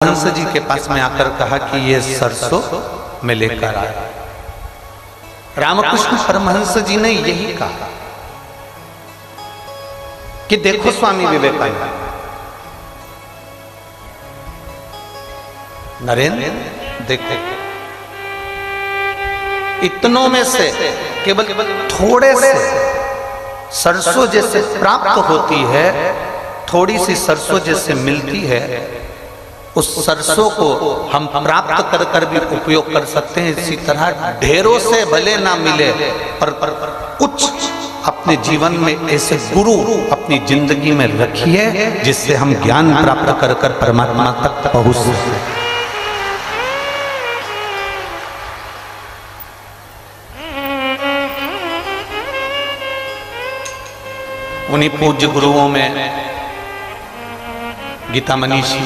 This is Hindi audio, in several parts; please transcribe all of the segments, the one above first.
हंस जी के पास में आकर कहा कि ये सरसों में लेकर आए। रामकृष्ण परमहंस जी ने यही कहा कि देखो स्वामी विवेकानंद, नरेंद्र देखो, इतनों में से केवल थोड़े से सरसों जैसे प्राप्त होती है, थोड़ी सी सरसों जैसे मिलती है, उस सरसों को हम प्राप्त कर कर भी उपयोग कर सकते हैं। इसी तरह ढेरों से भले ना मिले पर कुछ अपने जीवन में ऐसे गुरु अपनी जिंदगी में रखिए जिससे हम ज्ञान प्राप्त कर कर परमात्मा तक पहुंच सकें। उन्हीं पूज्य गुरुओं में गीता मनीषी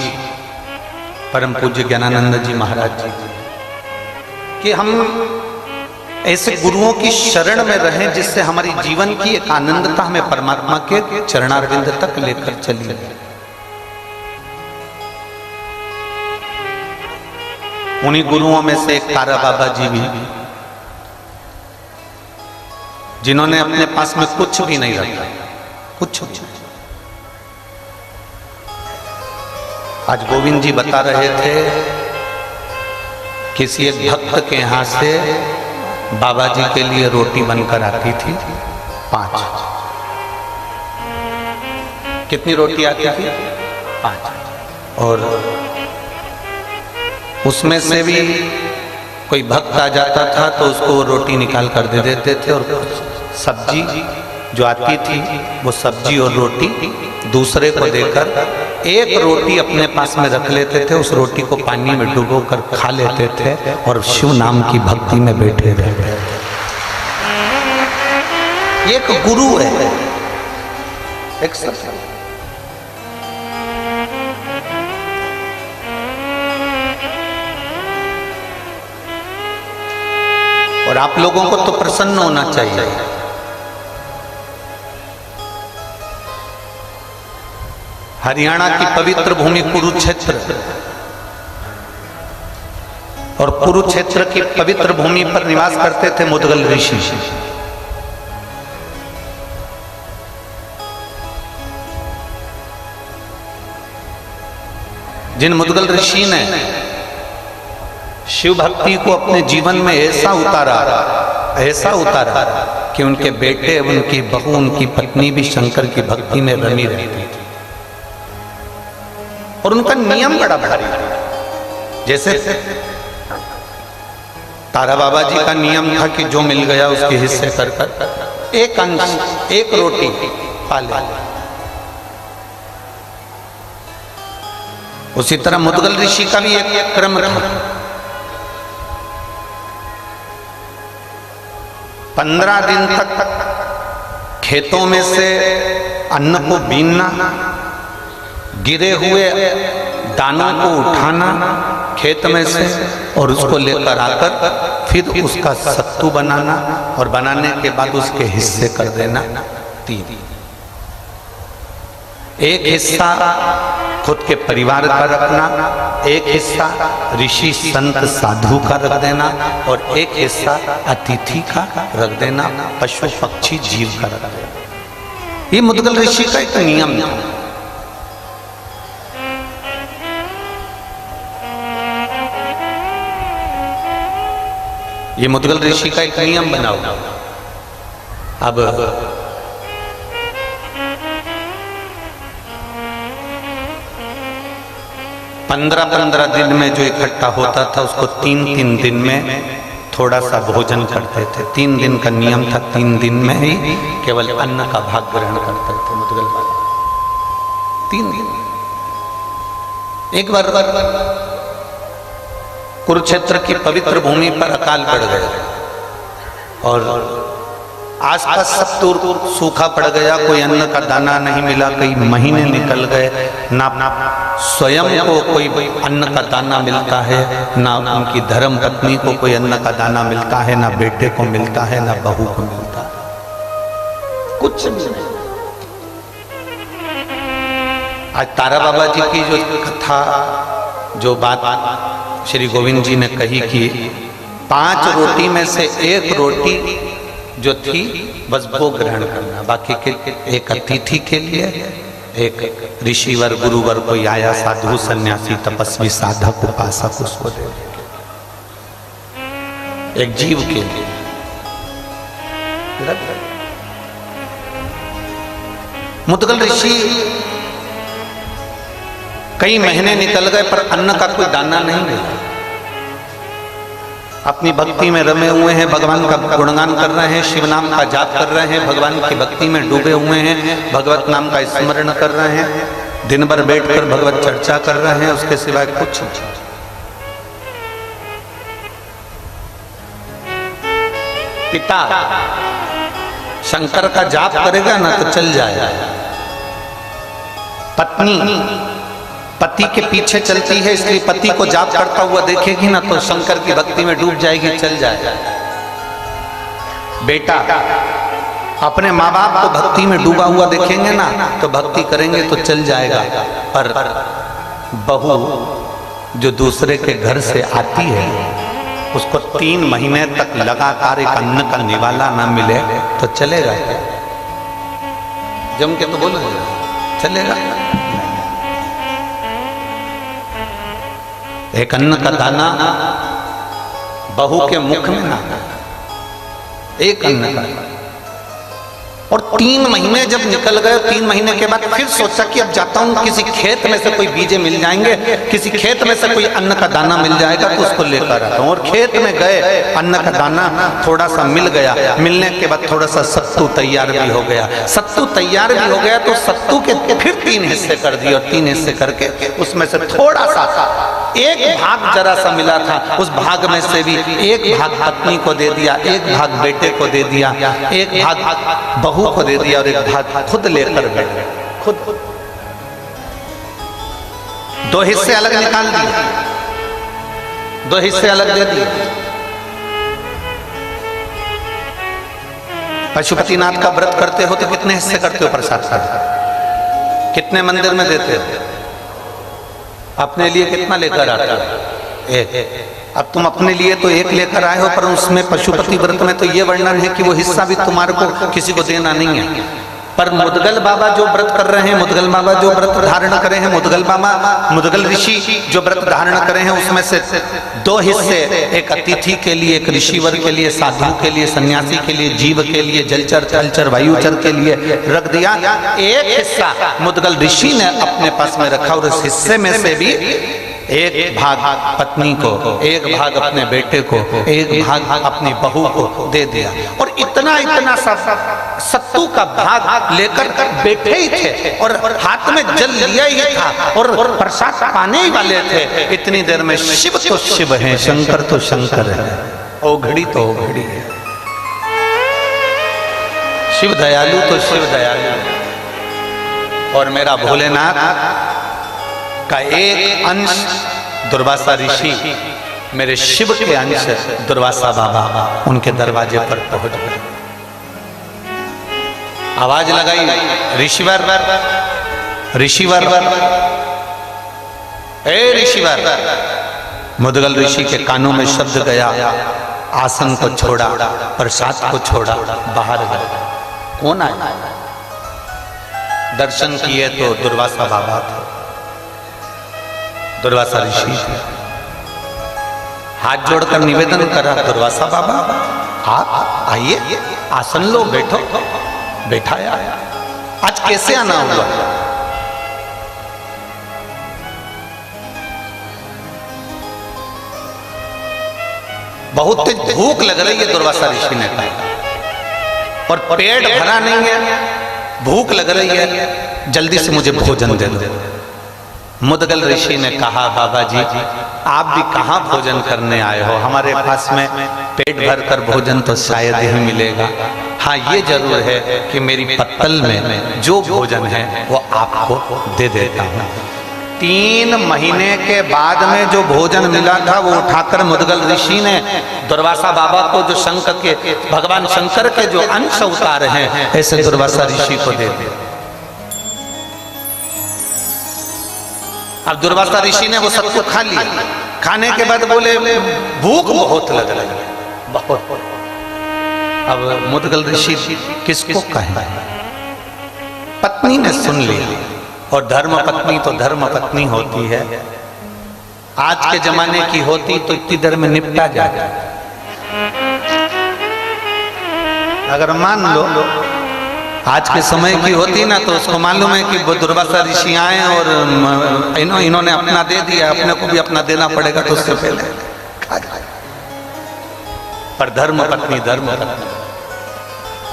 परम पूज्य ज्ञानानंद जी महाराज जी कि हम ऐसे गुरुओं की शरण में रहें जिससे हमारी जीवन की एक आनंदता हमें परमात्मा के चरणारविंद तक लेकर चली। उन्हीं गुरुओं में से एक तारा बाबा जी भी, जिन्होंने अपने पास में कुछ भी नहीं रखा, कुछ भी। आज गोविंद जी बता रहे थे किसी एक भक्त के यहां से बाबा जी के लिए रोटी बनकर आती थी 5। कितनी रोटी आती थी? 5। और उसमें से भी कोई भक्त आ जाता था तो उसको रोटी निकाल कर दे देते थे, और सब्जी जो आती थी वो सब्जी और रोटी दूसरे को देकर एक रोटी अपने पास में रख लेते थे। उस रोटी को पानी में डुबो कर खा लेते थे और शिव नाम की भक्ति में बैठे रहते थे। एक गुरु है, एक सत्य। और आप लोगों को तो प्रसन्न होना चाहिए। हरियाणा की पवित्र भूमि कुरुक्षेत्र, और कुरुक्षेत्र की पवित्र भूमि पर निवास करते थे मुदगल ऋषि। जिन मुदगल ऋषि ने शिव भक्ति को अपने जीवन में ऐसा उतारा कि उनके बेटे, उनकी बहू, उनकी पत्नी भी शंकर की भक्ति में रमी रहती थी। और उनका नियम बड़ा भारी था। जैसे तारा बाबा जी का नियम था कि जो मिल गया उसके हिस्से कर कर एक अंश, एक रोटी खा ले। उसी तरह मुदगल ऋषि का भी एक क्रम था। 15 दिन तक खेतों में से अन्न को बीनना, गिरे हुए दानों को उठाना खेत में से और उसको लेकर आकर फिर उसका सत्तू बनाना, और बनाने के बाद उसके हिस्से कर देना 3। एक हिस्सा खुद के परिवार का रखना, एक हिस्सा ऋषि संत साधु का रख देना, और एक हिस्सा अतिथि का रख देना, पशु पक्षी जीव का रख देना। ये मुदगल ऋषि का एक नियम था। ये मुदगल ऋषि का एक नियम बना हुआ। अब 15-15 दिन में जो इकट्ठा होता था उसको 3-3 दिन में थोड़ा सा भोजन करते थे। 3 दिन का नियम था, 3 दिन में ही केवल अन्न का भाग ग्रहण करते थे मुदगल बाबा। 3 दिन। एक बार कुरुक्षेत्र की पवित्र भूमि पर अकाल पड़ गया और आसपास सब दूर सूखा पड़ गया। कोई अन्न का दाना नहीं मिला, कई महीने निकल गए। ना स्वयं को कोई अन्न का दाना मिलता है, ना उनकी धर्म पत्नी को कोई अन्न का दाना मिलता है, ना बेटे को मिलता है, ना बहू को मिलता है, कुछ नहीं। आज तारा बाबा जी की जो कथा जो बात श्री गोविंद जी ने कही कि 5 रोटी में से 1 रोटी जो थी बस वो ग्रहण करना, बाकी के एक अतिथि के लिए, एक ऋषिवर गुरुवर कोई आया, साधु सन्यासी तपस्वी साधक उपासक, उसको दे, एक जीव के लिए। मुद्गल ऋषि कई महीने निकल गए पर अन्न का कोई दाना नहीं मिला। अपनी भक्ति में रमे हुए हैं, भगवान का गुणगान कर रहे हैं, शिव नाम का जाप कर रहे हैं, भगवान की भक्ति में डूबे हुए हैं, भगवत नाम का स्मरण कर रहे हैं, दिन भर बैठकर भगवत चर्चा कर रहे हैं, उसके सिवाय कुछ नहीं। पिता शंकर का जाप करेगा ना तो चल जाएगा, पत्नी पति के पीछे चलती है, इसलिए पति को जाप करता हुआ देखेगी ना तो शंकर की भक्ति में डूब जाएगी, चल जाएगा। बेटा अपने माँ बाप को भक्ति में डूबा हुआ देखेंगे ना तो भक्ति करेंगे तो चल जाएगा, पर बहू जो दूसरे के घर से आती है उसको 3 महीने तक लगातार एक अन्न का निवाला ना मिले तो चलेगा? जम के तो बोलो, चलेगा? एक अन्न का दाना बहू के मुख में ना, एक अन्न का। और 3 महीने जब निकल गए, 3 महीने के बाद फिर सोचा कि अब जाता हूं, किसी खेत में से कोई बीजे मिल जाएंगे, किसी खेत में से कोई अन्न का दाना मिल जाएगा तो उसको लेकर आता हूं। और खेत में गए, अन्न का दाना थोड़ा सा मिल गया, मिलने के बाद थोड़ा सा सत्तू तैयार भी हो गया, सत्तू तैयार भी हो गया तो सत्तू के फिर 3 हिस्से कर दिए, और 3 हिस्से करके उसमें से थोड़ा सा, एक भाग जरा सा मिला था, उस भाग में से भी एक भाग पत्नी को दे दिया, एक भाग बेटे को दे दिया, एक भाग बहू को दे दिया और एक भाग खुद लेकर गए। खुद 2 हिस्से अलग निकाल दिए, 2 हिस्से अलग दे दिए। पशुपतिनाथ का व्रत करते हो तो कितने हिस्से करते हो प्रसाद का? कितने मंदिर में देते हो? अपने लिए कितना लेकर आते हो? एक। अब तुम अपने लिए तो 1 लेकर आए हो, पर उसमें पशुपति व्रत में तो ये वर्णन है कि वो हिस्सा भी तुम्हारे को किसी को देना नहीं है। पर मुद्गल बाबा जो व्रत कर रहे हैं, मुद्गल बाबा जो व्रत धारण करे हैं, मुद्गल बाबा, मुद्गल ऋषि जो व्रत धारण करे हैं, उसमें से 2 हिस्से, एक अतिथि के लिए, एक ऋषिवर के लिए, साधु के लिए, सन्यासी के लिए, जीव के लिए, जलचर थलचर वायुचर के लिए रख दिया। एक हिस्सा मुद्गल ऋषि ने अपने पास में रखा और उस हिस्से में से भी एक भाग पत्नी को, एक भाग अपने बेटे को, एक भाग अपनी बहू को दे दिया। और इतना इतना सत्तू का भाग लेकर बैठे ही थे और हाथ में जल लिया ही था और प्रसाद पाने ही वाले थे। इतनी देर में शिव तो शिव है, शंकर तो शंकर है, ओघड़ी तो ओघड़ी है। शिव दयालु तो शिव दयालु है। और मेरा भोलेनाथ का एक अंश दुर्वासा ऋषि, मेरे शिव के अंश दुर्वासा बाबा, उनके दरवाजे पर पहुंच गए। आवाज लगाई, ऋषिवर ऋषिवर, ए ऋषिवर। मुद्गल ऋषि के कानों में शब्द गया, आसन को छोड़ा, प्रसाद को छोड़ा, बाहर गया। कौन आया? दर्शन किए तो दुर्वासा बाबा थे, दुर्वासा ऋषि थे। हाथ जोड़कर निवेदन करा, दुर्वासा बाबा आप आइए, आसन लो, बैठो। बैठाया। आज कैसे आना हुआ? बहुत तेज भूख लग रही है, दुर्वासा ऋषि ने कहा, और पेट भरा नहीं है, भूख लग रही है, जल्दी से मुझे भोजन दे दो। मुद्गल ऋषि ने कहा, बाबा जी आप भी कहाँ भोजन करने आए हो? हमारे पास में पेट भर कर भोजन तो शायद ही मिलेगा। हाँ ये जरूर है कि मेरी पत्तल में जो भोजन है वो आपको दे देता हूँ। 3 महीने के बाद में जो भोजन मिला था वो उठाकर मुद्गल ऋषि ने दुर्वासा बाबा को, जो शंकर के, भगवान शंकर के जो अंश उतारे हैं, ऐसे दुर्वासा ऋषि को दे दिया। अब दुर्वासा ऋषि ने वो सत्तू खा लिया। खाने के बाद बोले भूख बहुत लग रही है, बहुत। अब मुद्गल ऋषि किसको कहे? पत्नी ने सुन लिया, और धर्म पत्नी तो धर्म पत्नी होती है। आज के जमाने की होती तो इतनी देर में निपटा जाए। अगर मान लो आज के समय की होती ना, तो उसको मालूम है कि वो दुर्वासा ऋषि आए और इन्होंने अपना दे दिया, अपने को भी अपना देना पड़ेगा, तो उससे पहले खा जाए। पर धर्म पत्नी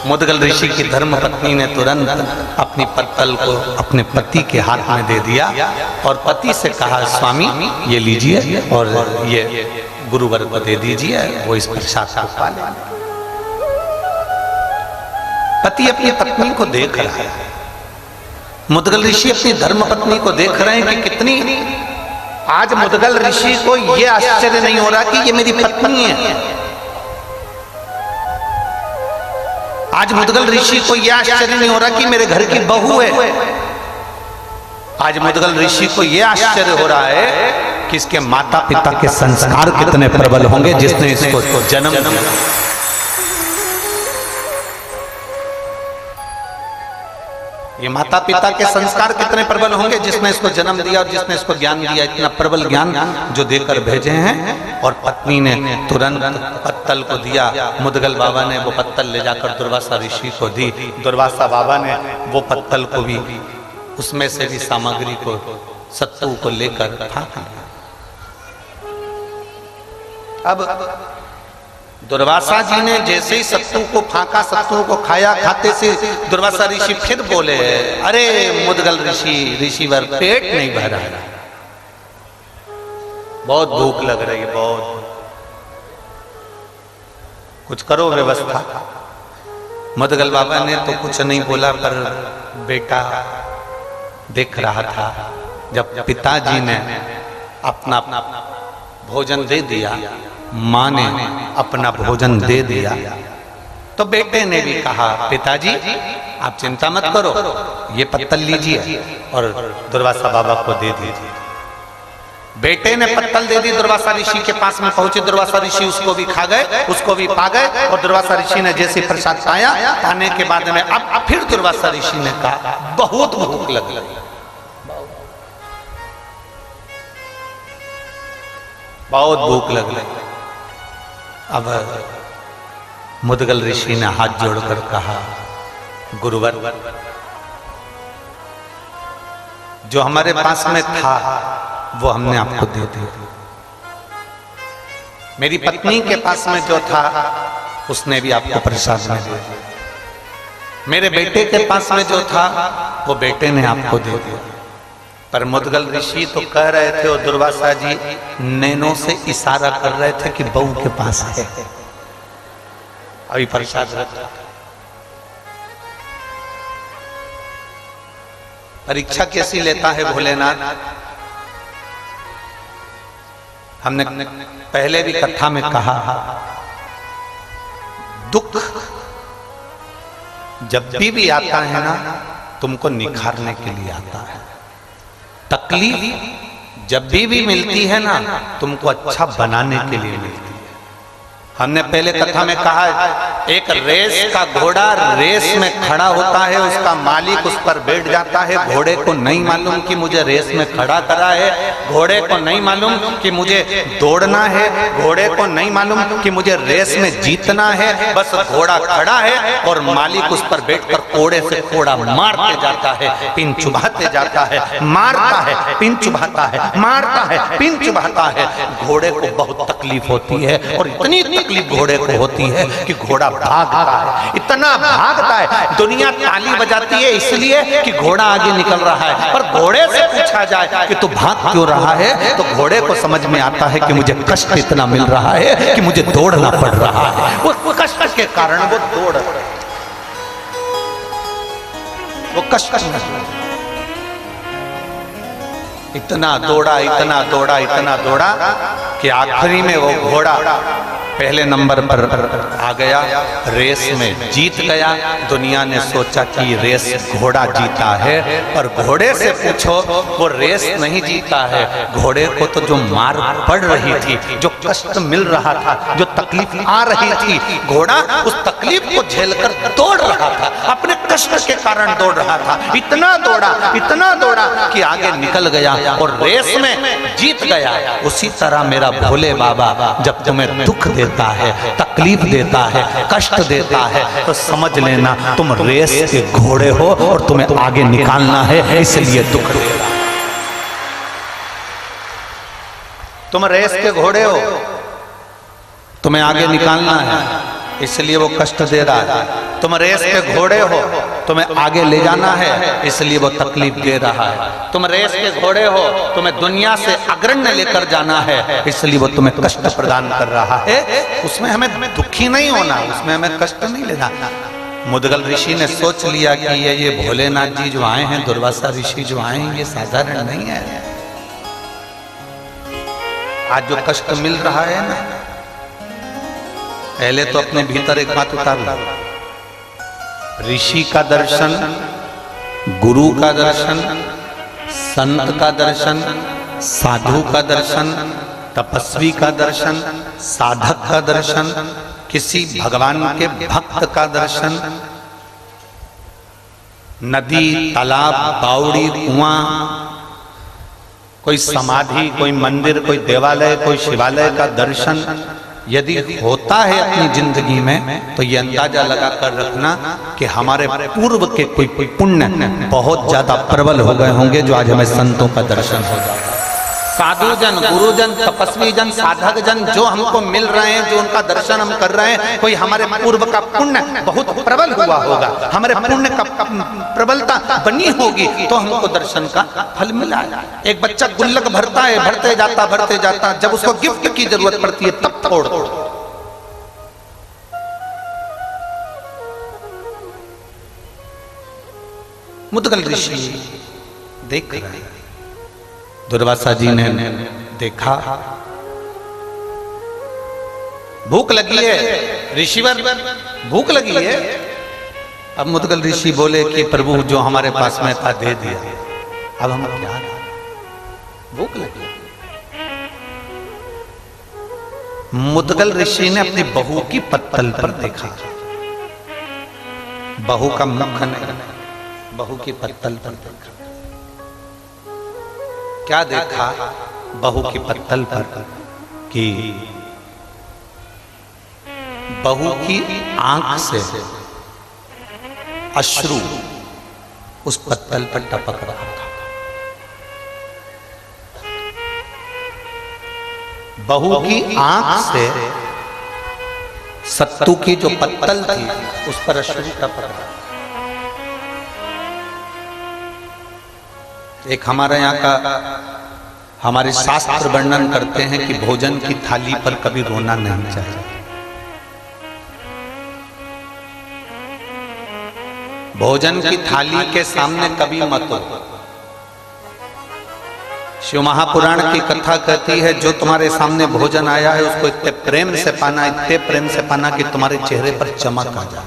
मुद्गल ऋषि की धर्म पत्नी ने तुरंत अपनी पत्तल को अपने पति के हाथ में दे दिया और पति से कहा, स्वामी ये लीजिए और ये गुरुवर को दे दीजिए, वो इस प्रसाद को खा ले। पति अपनी पत्नी को देख रहा है, मुद्गल ऋषि अपनी धर्म पत्नी को देख रहे हैं कि कितनी। आज मुद्गल ऋषि को यह आश्चर्य नहीं हो रहा कि ये मेरी पत्नी है। आज मुद्गल ऋषि को यह आश्चर्य नहीं हो रहा कि मेरे घर की बहू है। आज मुद्गल ऋषि को यह आश्चर्य हो रहा है कि इसके माता पिता के संस्कार कितने प्रबल होंगे जिसने इसको जन्म दिया। ये माता पिता के संस्कार कितने प्रबल होंगे जिसने इसको जन्म दिया और जिसने इसको ज्ञान दिया, इतना प्रबल ज्ञान जो देकर भेजे हैं। और पत्नी ने तुरंत पत्तल को दिया। मुद्गल बाबा ने वो पत्तल ले जाकर दुर्वासा ऋषि को दी। दुर्वासा बाबा ने वो पत्तल को भी, उसमें से भी सामग्री को, सत्तू को लेकर फेंक दिया। अब दुर्वासा जी ने जैसे ही सत्तू को फांका, सत्तू को खाया, खाते से दुर्वासा ऋषि फिर बोले, अरे मुद्गल ऋषिवर पेट नहीं भरा, बहुत भूख लग रही है, बहुत, कुछ करो व्यवस्था। मुद्गल बाबा ने तो कुछ नहीं बोला, पर बेटा देख रहा था। जब पिताजी ने अपना भोजन दे दिया, माँ ने अपना भोजन दे दिया, तो बेटे ने भी कहा, पिताजी आप चिंता मत करो, ये पत्तल लीजिए और दुर्वासा बाबा को दे दीजिए। बेटे ने पत्तल दे दी, दुर्वासा ऋषि के पास में पहुंचे। दुर्वासा ऋषि उसको भी खा गए, उसको भी पा गए। और दुर्वासा ऋषि ने जैसे प्रसाद पाया, पाने के बाद में अब फिर दुर्वासा ऋषि ने कहा, बहुत भूख लग गई, बहुत भूख लग गई। अब मुद्गल ऋषि ने हाथ जोड़कर कहा, गुरुवर, जो हमारे पास में था वो हमने आपको दे दिया। मेरी पत्नी के पास में जो था उसने भी आपको प्रसाद में दे दिया। मेरे बेटे के पास में जो था वो बेटे ने आपको दे दिया। पर मुद्गल ऋषि तो कह रहे थे और दुर्वासा जी नैनों से इशारा कर रहे थे कि बहू के पास है, अभी प्रसाद रखा। परीक्षा कैसी लेता है भोलेनाथ। हमने पहले भी कथा में कहा, दुख जब भी आता है ना, तुमको निखारने के लिए आता है। तकलीफ जब भी मिलती है ना, तुमको अच्छा बनाने के लिए मिलती है। हमने पहले कथा में कहा, एक रेस का घोड़ा रेस में खड़ा होता है, उसका मालिक उस पर बैठ जाता है। घोड़े को नहीं मालूम कि मुझे रेस में खड़ा करा है, घोड़े को नहीं मालूम कि मुझे दौड़ना है, घोड़े को नहीं मालूम कि मुझे रेस में जीतना है। बस घोड़ा खड़ा है और मालिक उस पर बैठकर कोड़े से कोड़ा मारते जाता है, पिन चुभाते जाता है, मारता है, पिन चुभाता है, मारता है, पिन चुभाता है। घोड़े को बहुत तकलीफ होती है और इतनी तकलीफ घोड़े को होती है कि घोड़ा भागता है, इतना भागता है, दुनिया ताली बजाती है इसलिए कि घोड़ा आगे निकल रहा है। पर घोड़े से पूछा जाए कि तू भाग क्यों रहा है, तो घोड़े को समझ में आता है कि मुझे कष्ट इतना मिल रहा है कि मुझे दौड़ना पड़ रहा है। वो कष्ट के कारण वो दौड़, वो कष्ट इतना दौड़ा, इतना दौड़ा, इतना दौड़ा कि आखिरी में वो घोड़ा पहले नंबर पर आ गया, रेस में जीत गया। दुनिया ने सोचा कि रेस घोड़ा जीता है, पर घोड़े से पूछो वो रेस नहीं जीता है। घोड़े को तो जो मार पड़ रही थी, जो कष्ट मिल रहा था, जो तकलीफ आ रही थी, घोड़ा उस तकलीफ को झेलकर दौड़ रहा था, अपने कष्ट के कारण दौड़ रहा था। इतना दौड़ा कि आगे निकल गया और रेस में जीत गया। उसी तरह मेरा भोले बाबा जब तुम्हें दुख देता है, तकलीफ देता है, कष्ट देता है, तो समझ लेना तुम रेस के घोड़े हो और तुम्हें आगे निकालना है, इसलिए दुख दे रहा है। तुम रेस के घोड़े हो, तुम्हें आगे निकालना है, इसलिए वो कष्ट दे रहा है। तुम रेस के घोड़े हो, तुम्हें आगे ले जाना है, इसलिए वो तकलीफ दे रहा है। तुम रेस के घोड़े हो, तुम्हें दुनिया से अग्रण्य लेकर जाना है, इसलिए वो तुम्हें कष्ट प्रदान कर रहा है। उसमें हमें दुखी नहीं होना, उसमें हमें कष्ट नहीं लेना। मुदगल ऋषि ने सोच लिया कि ये भोलेनाथ जी जो आए हैं, दुर्वासा ऋषि जो आए हैं, ये साधारण नहीं है। आज जो कष्ट मिल रहा है ना, पहले तो अपने भीतर एक बात उतार लो। ऋषि का दर्शन, गुरु का दर्शन, संत का दर्शन, साधु का दर्शन, तपस्वी का दर्शन, साधक का दर्शन, किसी भगवान के भक्त का दर्शन, नदी, तालाब, बावड़ी, कुआं, कोई समाधि, कोई मंदिर, कोई देवालय, कोई शिवालय का दर्शन यदि होता है अपनी जिंदगी में, तो ये अंदाजा लगा कर रखना कि हमारे पूर्व के कोई पुण्य बहुत ज्यादा प्रबल हो गए होंगे, जो आज हमें संतों का दर्शन हो जाता है। साधु जन, गुरुजन, तपस्वी जन, साधक जन जो हमको मिल रहे हैं, जो उनका दर्शन हम कर रहे हैं, कोई हमारे पूर्व का पुण्य बहुत प्रबल हुआ होगा, हमारे पुण्य का प्रबलता बनी होगी, तो हमको दर्शन का फल मिला। एक बच्चा गुल्लक भरता है, भरते जाता, जब उसको गिफ्ट की जरूरत पड़ती है तब तोड़। मुदगल ऋषि देख रहे हैं, दुर्वासा जी ने देखा, भूख लगी है, ऋषिवर भूख लगी है। अब मुदगल ऋषि बोले कि प्रभु जो हमारे पास में था दे दिया, अब हम क्या, भूख लगी। मुदगल ऋषि ने अपनी बहू की पत्तल पर देखा, बहू का मुख नहीं, बहू की पत्तल पर देखा। क्या देखा बहू की पत्तल पर? कि बहू की आंख से अश्रु उस पत्तल पर टपक रहा था। बहू की आंख से सत्तू की जो पत्तल थी उस पर अश्रु टपक रहा। एक हमारे यहाँ का, हमारे शास्त्र वर्णन करते हैं कि भोजन की थाली पर कभी रोना नहीं चाहिए। भोजन की थाली के सामने कभी मत रो। शिव महापुराण की कथा कहती है, जो तुम्हारे सामने भोजन आया है उसको इतने प्रेम से पाना, इतने प्रेम से पाना कि तुम्हारे चेहरे पर चमक आ जाए।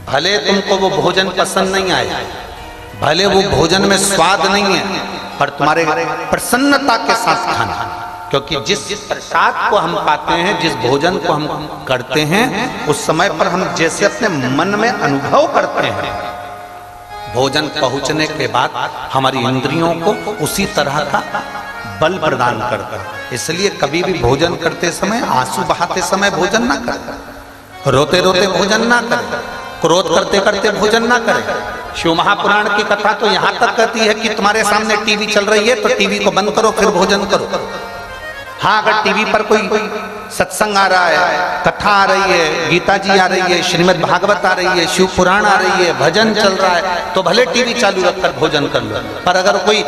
भले तुमको वो भोजन पसंद नहीं आया, भले वो भोजन में स्वाद नहीं है, पर तुम्हारे प्रसन्नता के साथ खाना, क्योंकि जिस प्रसाद को हम पाते हैं, जिस भोजन को हम करते हैं, उस समय पर हम जैसे अपने मन में अनुभव करते हैं, भोजन पहुंचने के बाद हमारी इंद्रियों को उसी तरह का बल प्रदान करता है। इसलिए कभी भी भोजन करते समय, आंसू बहाते समय भोजन ना करें, रोते रोते भोजन ना करें, क्रोध करते करते भोजन ना करें। शिव महापुराण की कथा तो यहाँ तक कहती है कि तुम्हारे सामने टीवी चल रही है तो टीवी को बंद करो फिर भोजन करो। हाँ, अगर टीवी पर कोई सत्संग आ रहा है, कथा आ रही है, गीता जी आ रही है, श्रीमद् भागवत आ रही है, शिव पुराण आ रही है, भजन चल रहा है, तो भले टीवी चालू रखकर भोजन कर लो। पर अगर कोई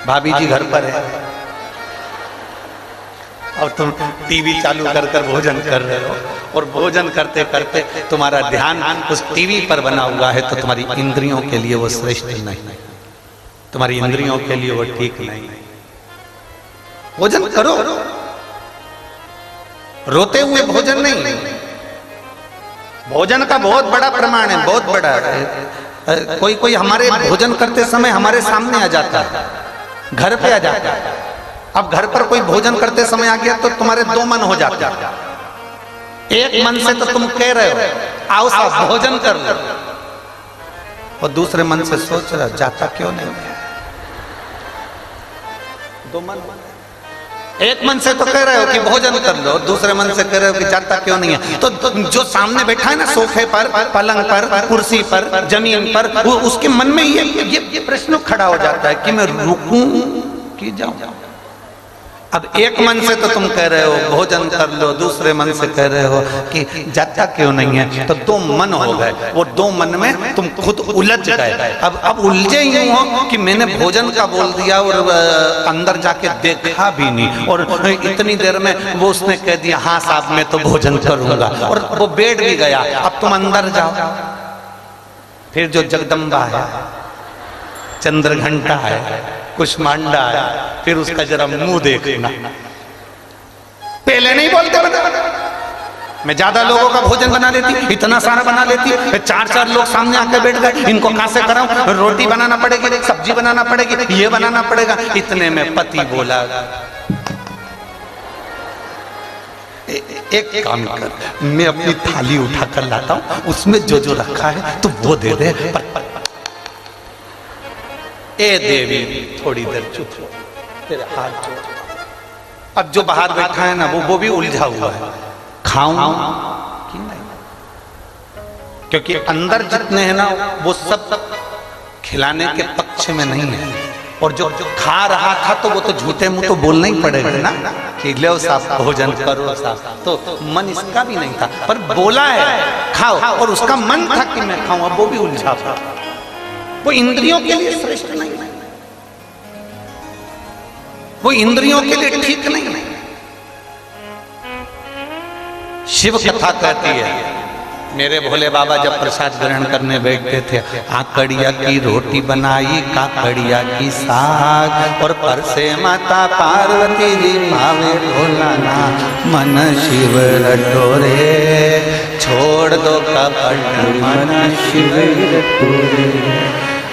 भाभी जी घर पर है और तुम टीवी चालू कर कर भोजन कर रहे हो, और भोजन करते करते तुम्हारा ध्यान उस टीवी पर बना हुआ है तो तुम्हारी इंद्रियों के लिए वो श्रेष्ठ नहीं, तुम्हारी इंद्रियों के लिए वो ठीक नहीं। भोजन करो, रोते हुए भोजन नहीं। भोजन का बहुत बड़ा प्रमाण है, बहुत बड़ा है। कोई कोई हमारे भोजन करते समय हमारे सामने आ जाता है, घर पे आ जाता है। अब घर पर कोई भोजन करते समय आ गया तो तुम्हारे दो मन हो जाते हैं। एक मन से तो तुम कह रहे हो आओ साहब भोजन कर लो, और दूसरे मन से सोच रहे हो जाता क्यों नहीं है। दो मन, एक मन से तो कह रहे हो कि भोजन कर लो, दूसरे मन से कह रहे हो कि जाता क्यों नहीं है। तो जो सामने बैठा है ना, सोफे पर, पलंग पर, कुर्सी पर, जमीन पर, वो उसके मन में ये प्रश्न खड़ा हो जाता है कि मैं रुकूं कि जाऊं। अब एक मन से तो तुम कह रहे हो भोजन कर लो, दूसरे मन से कह रहे हो कि जाता क्यों नहीं है। तो दो मन हो गए, वो दो मन में तुम खुद उलझ गए। अब उलझे यूं हो कि मैंने भोजन का बोल दिया और अंदर जाके देखा भी नहीं, और इतनी देर में वो उसने कह दिया हाँ साहब मैं तो भोजन करूंगा, और वो बैठ भी गया। अब तुम अंदर जाओ, फिर जो जगदम्बा है, चंद्रघंटा है, कुष्मांडा है, फिर उसका जरा मुंह देखना। पहले नहीं बोलते मैं ज्यादा लोगों का भोजन बना लेती, इतना सारा बना लेती, चार चार लोग सामने आके बैठ गए, इनको कहां से कराऊं, रोटी बनाना पड़ेगी, सब्जी बनाना पड़ेगी, ये बनाना पड़ेगा। इतने में पति बोला एक काम कर, मैं अपनी थाली उठा कर लाता हूं, उसमें जो जो रखा है तो वो दे दे। ए देवी थोड़ी देर चुप हो, तेरे हाथ जोड़। अब जो बाहर बैठा है ना वो भी उलझा हुआ है, खाऊं कि नहीं, क्योंकि अंदर जितने हैं ना वो सब खिलाने के पक्ष में नहीं है। और जो खा रहा था तो वो तो झूठे मुंह तो बोलना ही पड़ेगा ना कि लो साहब भोजन करो साहब, तो मन इसका भी नहीं था पर बोला है खाओ, और उसका मन था कि मैं खाऊं, अब वो भी उलझा था। वो इंद्रियों के लिए श्रेष्ठ नहीं है, वो इंद्रियों के लिए ठीक नहीं है। शिव कथा कहती है मेरे भोले बाबा जब प्रसाद ग्रहण करने बैठते थे, आकड़िया की रोटी बनाई काकड़िया की साग, और परसे माता पार्वती जी पावे भोलाना मन शिव रटोरे, छोड़ दो कपट मन शिव रटोरे।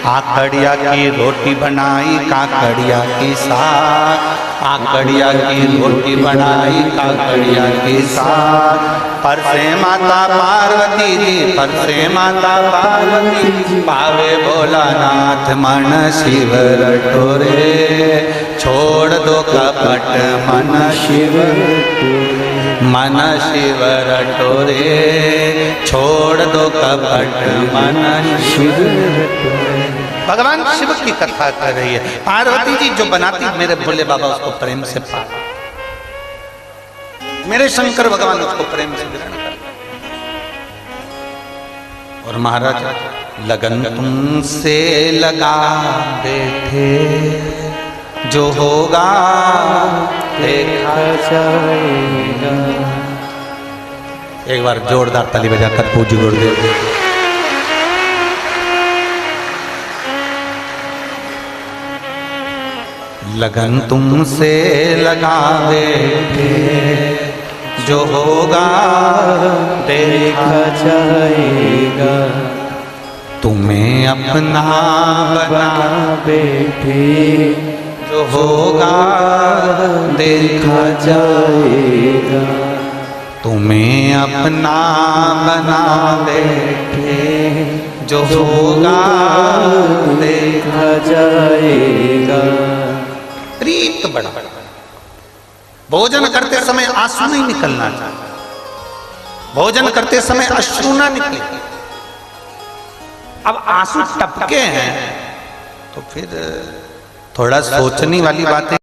आकड़िया की रोटी बनाई काकड़िया की साग, आकड़िया की रोटी बनाई काकड़िया की साग, परसे माता पार्वती जी, परसे माता पार्वती जी पावे भोलानाथ मन शिव रटोरे, छोड़ दो कपट मन शिव मन शिव रटोरे, छोड़ दो कपट मन शिव रटोरे। भगवान शिव की कथा कर रही है, पार्वती जी जो बनाती मेरे भोले बाबा उसको प्रेम से पा, मेरे शंकर भगवान उसको प्रेम से ग्रहण करते। और महाराज लगन तुमसे लगा बैठे, जो होगा देखा जाएगा। एक बार जोरदार ताली बजाकर पूज्य गुरुदेव। लगन तुमसे लगा बैठे, जो होगा देखा जाएगा, तुम्हें अपना बना बैठे, जो होगा देखा जाएगा, तुम्हें अपना बना बैठे, जो होगा देखा जाएगा। प्रीत बड़ा, भोजन करते समय आंसू नहीं निकलना चाहिए, भोजन करते समय अश्रु ना निकले। अब आंसू टपके हैं तो फिर थोड़ा सोचने वाली बात है।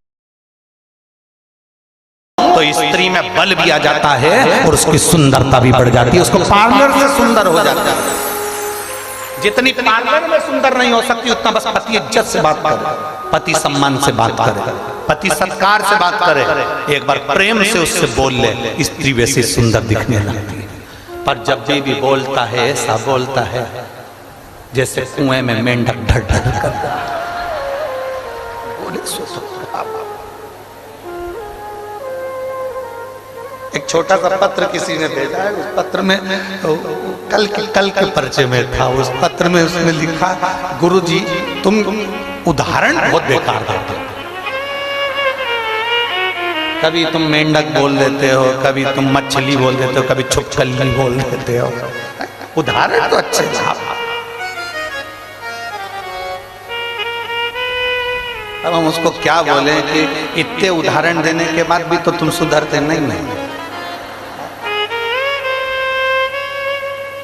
तो स्त्री में बल भी आ जाता है और उसकी सुंदरता भी बढ़ जाती है, उसको पार्लर से सुंदर हो जाता है। जितनी पार्लर में सुंदर नहीं हो सकती उतना बस पति इज्जत से बात करे, पति सम्मान से बात करे, पति सत्कार से बात करे, एक बार प्रेम से उससे बोल ले, स्त्री वैसे सुंदर दिखने लगती है। पर जब भी बोलता है ऐसा बोलता है जैसे कुएं में मेंढक ढर ढर करता है। एक छोटा सा पत्र किसी ने भेजा है, उस पत्र में कल के पर्चे में था, उस पत्र में उसने लिखा, गुरुजी तुम उदाहरण बहुत बेकार देते हो, कभी तुम मेंढक बोल देते हो, कभी तुम मछली बोल देते हो, कभी छुपकली बोल देते हो, उदाहरण तो अच्छे थे। अब हम उसको क्या बोले कि इतने उदाहरण देने के बाद भी तो तुम सुधरते नहीं।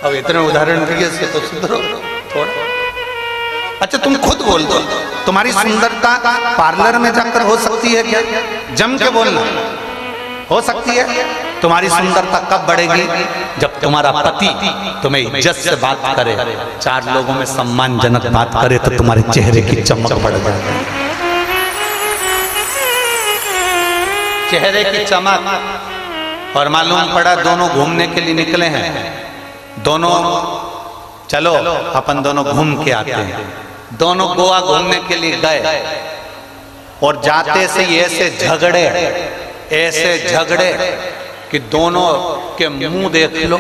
अब इतने उदाहरण दिए से तो सुधरो थोड़ा। अच्छा तुम खुद बोल दो, तुम्हारी सुंदरता पार्लर में जाकर हो सकती है क्या? जम के बोलना, हो सकती है? तुम्हारी सुंदरता कब बढ़ेगी? जब तुम्हारा पति तुम्हें इज्जत से बात करे, चार लोगों में सम्मानजनक बात करे, तो तुम्हारे चेहरे की चमक बढ़ जाएगी। चेहरे की चमक। और मालूम पड़ा दोनों घूमने के लिए निकले हैं, दोनों चलो अपन दोनों घूम के आते हैं। दोनों गोवा घूमने के लिए गए और जाते से ऐसे झगड़े कि दोनों के मुंह देख लो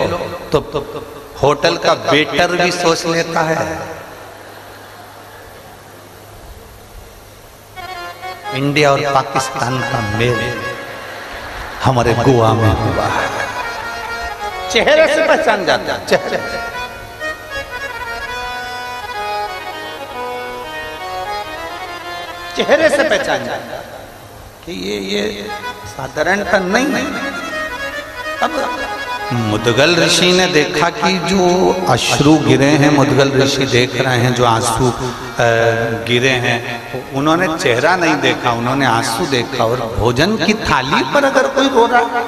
तो होटल का वेटर भी सोच लेता है इंडिया और पाकिस्तान का मेल हमारे गोवा में हुआ है। चेहरे से पहचान जाता है, चेहरे से पहचान जाता है कि ये साधारणता नहीं। अब मुदगल ऋषि ने देखा कि जो अश्रु गिरे हैं, मुदगल ऋषि देख रहे हैं जो आंसू गिरे हैं, उन्होंने चेहरा नहीं देखा, उन्होंने आंसू देखा। और भोजन की थाली पर अगर कोई रो रहा है,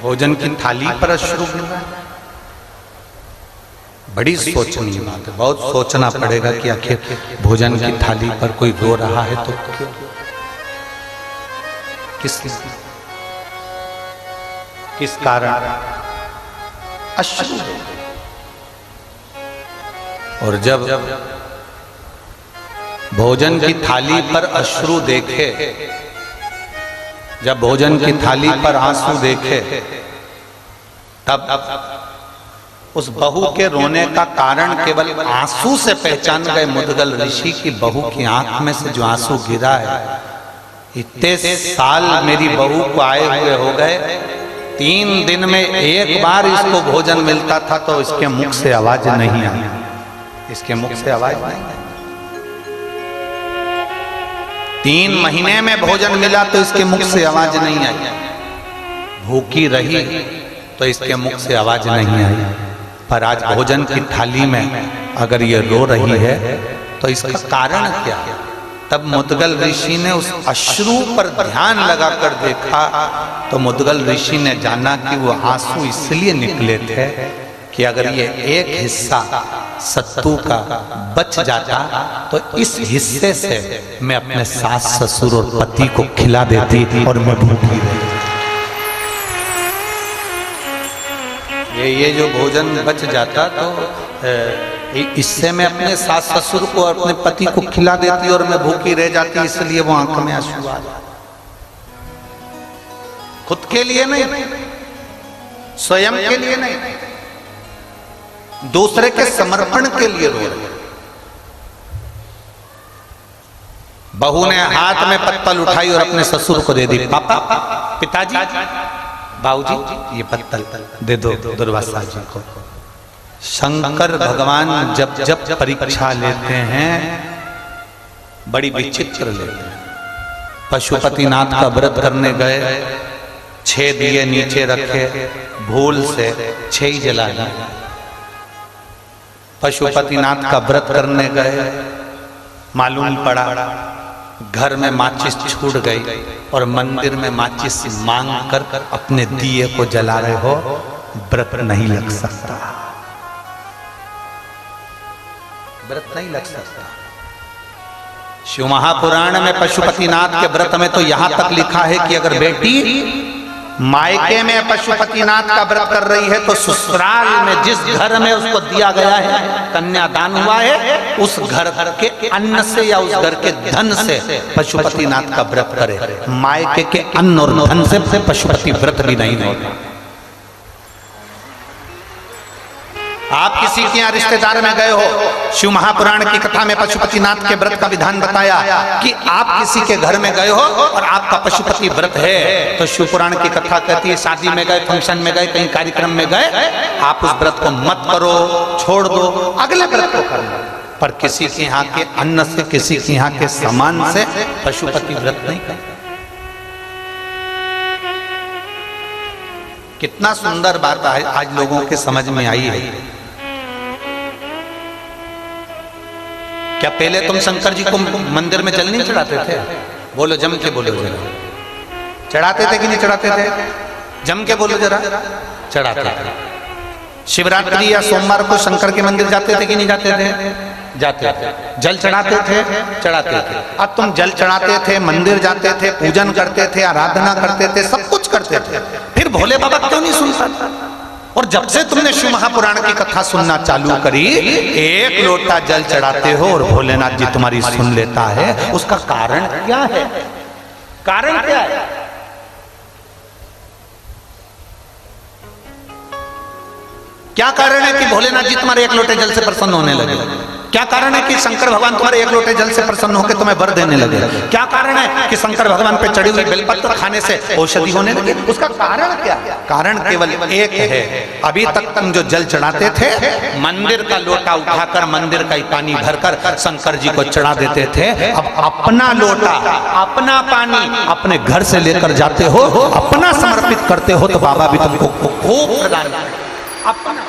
भोजन की थाली पर अश्रु गिर रहा है, बड़ी सोचनीय बात है। बहुत सोचना पड़ेगा कि आखिर भोजन की थाली पर कोई रो रहा है तो क्यों, किस कारण अश्रु। और जब भोजन की थाली पर अश्रु देखे, जब भोजन की थाली पर आंसू देखे, तब उस बहू के रोने का कारण केवल आंसू से पहचान गए मुदगल ऋषि की बहू की आंख में से जो आंसू गिरा है। इतने साल मेरी बहू को आए हुए हो गए, 3 दिन में एक बार इसको भोजन मिलता था तो इसके मुख से आवाज नहीं आई, इसके मुख से आवाज नहीं आई। 3 महीने में भोजन मिला तो इसके मुख से आवाज नहीं आई, भूखी रही तो इसके मुख से आवाज नहीं आई। पर आज भोजन की थाली में अगर ये रो रही है तो इसका कारण क्या है? तब मुदगल ऋषि ने उस अश्रु पर ध्यान लगाकर देखा तो मुदगल ऋषि ने जाना कि वो आंसू इसलिए निकले थे कि अगर ये एक हिस्सा सत्तू का बच जाता तो इस हिस्से से मैं अपने सास ससुर और पति को खिला देती और मैं भूखी रहती। ये जो भोजन बच जाता तो इससे मैं अपने सास ससुर को और अपने पति को खिला देती और मैं भूखी रह जाती, इसलिए वो आंख में आंसू आ जाते। खुद के लिए नहीं, स्वयं के लिए नहीं, दूसरे के समर्पण के लिए रो रहे। बहू ने हाथ में पत्तल उठाई और अपने ससुर को दे दी। पापा, पिताजी, बाबूजी, ये पत्तल दे दो दुर्वासा जी को। शंकर भगवान जब जब परीक्षा लेते हैं बड़ी विचित्र लेते हैं। पशुपतिनाथ का व्रत करने गए, 6 दिए नीचे रखे, भूल से 6 ही जला दिए। पशुपतिनाथ का व्रत करने गए, मालूम पड़ा घर में माचिस छूट गई और मंदिर में माचिस मांग कर अपने दिए को जला रहे हो, व्रत नहीं लग सकता, व्रत नहीं लग सकता। शिव महापुराण में पशुपतिनाथ के व्रत में तो यहां तक लिखा है कि अगर बेटी मायके में पशुपतिनाथ का व्रत कर रही है तो ससुराल में जिस घर में उसको दिया गया है, कन्यादान हुआ है, उस घर के अन्न से या उस घर के धन से पशुपतिनाथ का व्रत करे। मायके के अन्न और धन से पशुपति व्रत भी नहीं होता। आप किसी के यहाँ रिश्तेदार में गए हो, शिव महापुराण की कथा में पशुपतिनाथ के व्रत का विधान बताया कि आप किसी के घर में गए हो और आपका पशुपति व्रत है, तो शिव पुराण की कथा कहती है शादी में गए, फंक्शन में गए, कहीं कार्यक्रम में गए, आप उस व्रत को मत करो, छोड़ दो, अगले व्रत को करना। पर किसी के यहाँ के अन्न से, किसी के यहाँ के सामान से पशुपति व्रत नहीं करना। कितना सुंदर बात आज लोगों के समझ में आई है। क्या पहले तुम शंकर जी को मंदिर में जल नहीं चढ़ाते थे? बोलो जम के बोलो जरा, चढ़ाते थे कि नहीं चढ़ाते थे? जम के बोलो जरा, चढ़ाते थे। शिवरात्रि या सोमवार को शंकर के मंदिर जाते थे कि नहीं जाते थे? जाते थे। जल चढ़ाते थे, चढ़ाते थे। अब तुम जल चढ़ाते थे, मंदिर जाते थे, पूजन करते थे, आराधना करते थे, सब कुछ करते थे, फिर भोले बाबा क्यों नहीं सुनता था? और जब से तुमने शिव महापुराण की कथा सुनना चालू करी, एक लोटा जल चढ़ाते हो और भोलेनाथ जी तुम्हारी सुन लेता है, उसका कारण क्या है? कारण क्या है? क्या कारण है कि भोलेनाथ जी तुम्हारे एक लोटे जल से प्रसन्न होने लगे? क्या कारण है कि शंकर भगवान तुम्हारे एक लोटे जल से प्रसन्न होकर तुम्हें वर देने लगे? क्या कारण है कि शंकर भगवान पे चढ़ी हुई बेलपत्र खाने से औषधि होने लगी? उसका कारण क्या? कारण केवल एक है। अभी तक तुम जो जल चढ़ाते थे, मंदिर का लोटा उठाकर मंदिर का पानी भरकर शंकर जी को चढ़ा देते थे। अब अपना लोटा, अपना पानी अपने घर से लेकर जाते हो, अपना समर्पित करते हो, तो बाबा भी तुमको खूब प्रदान करेंगे। अपना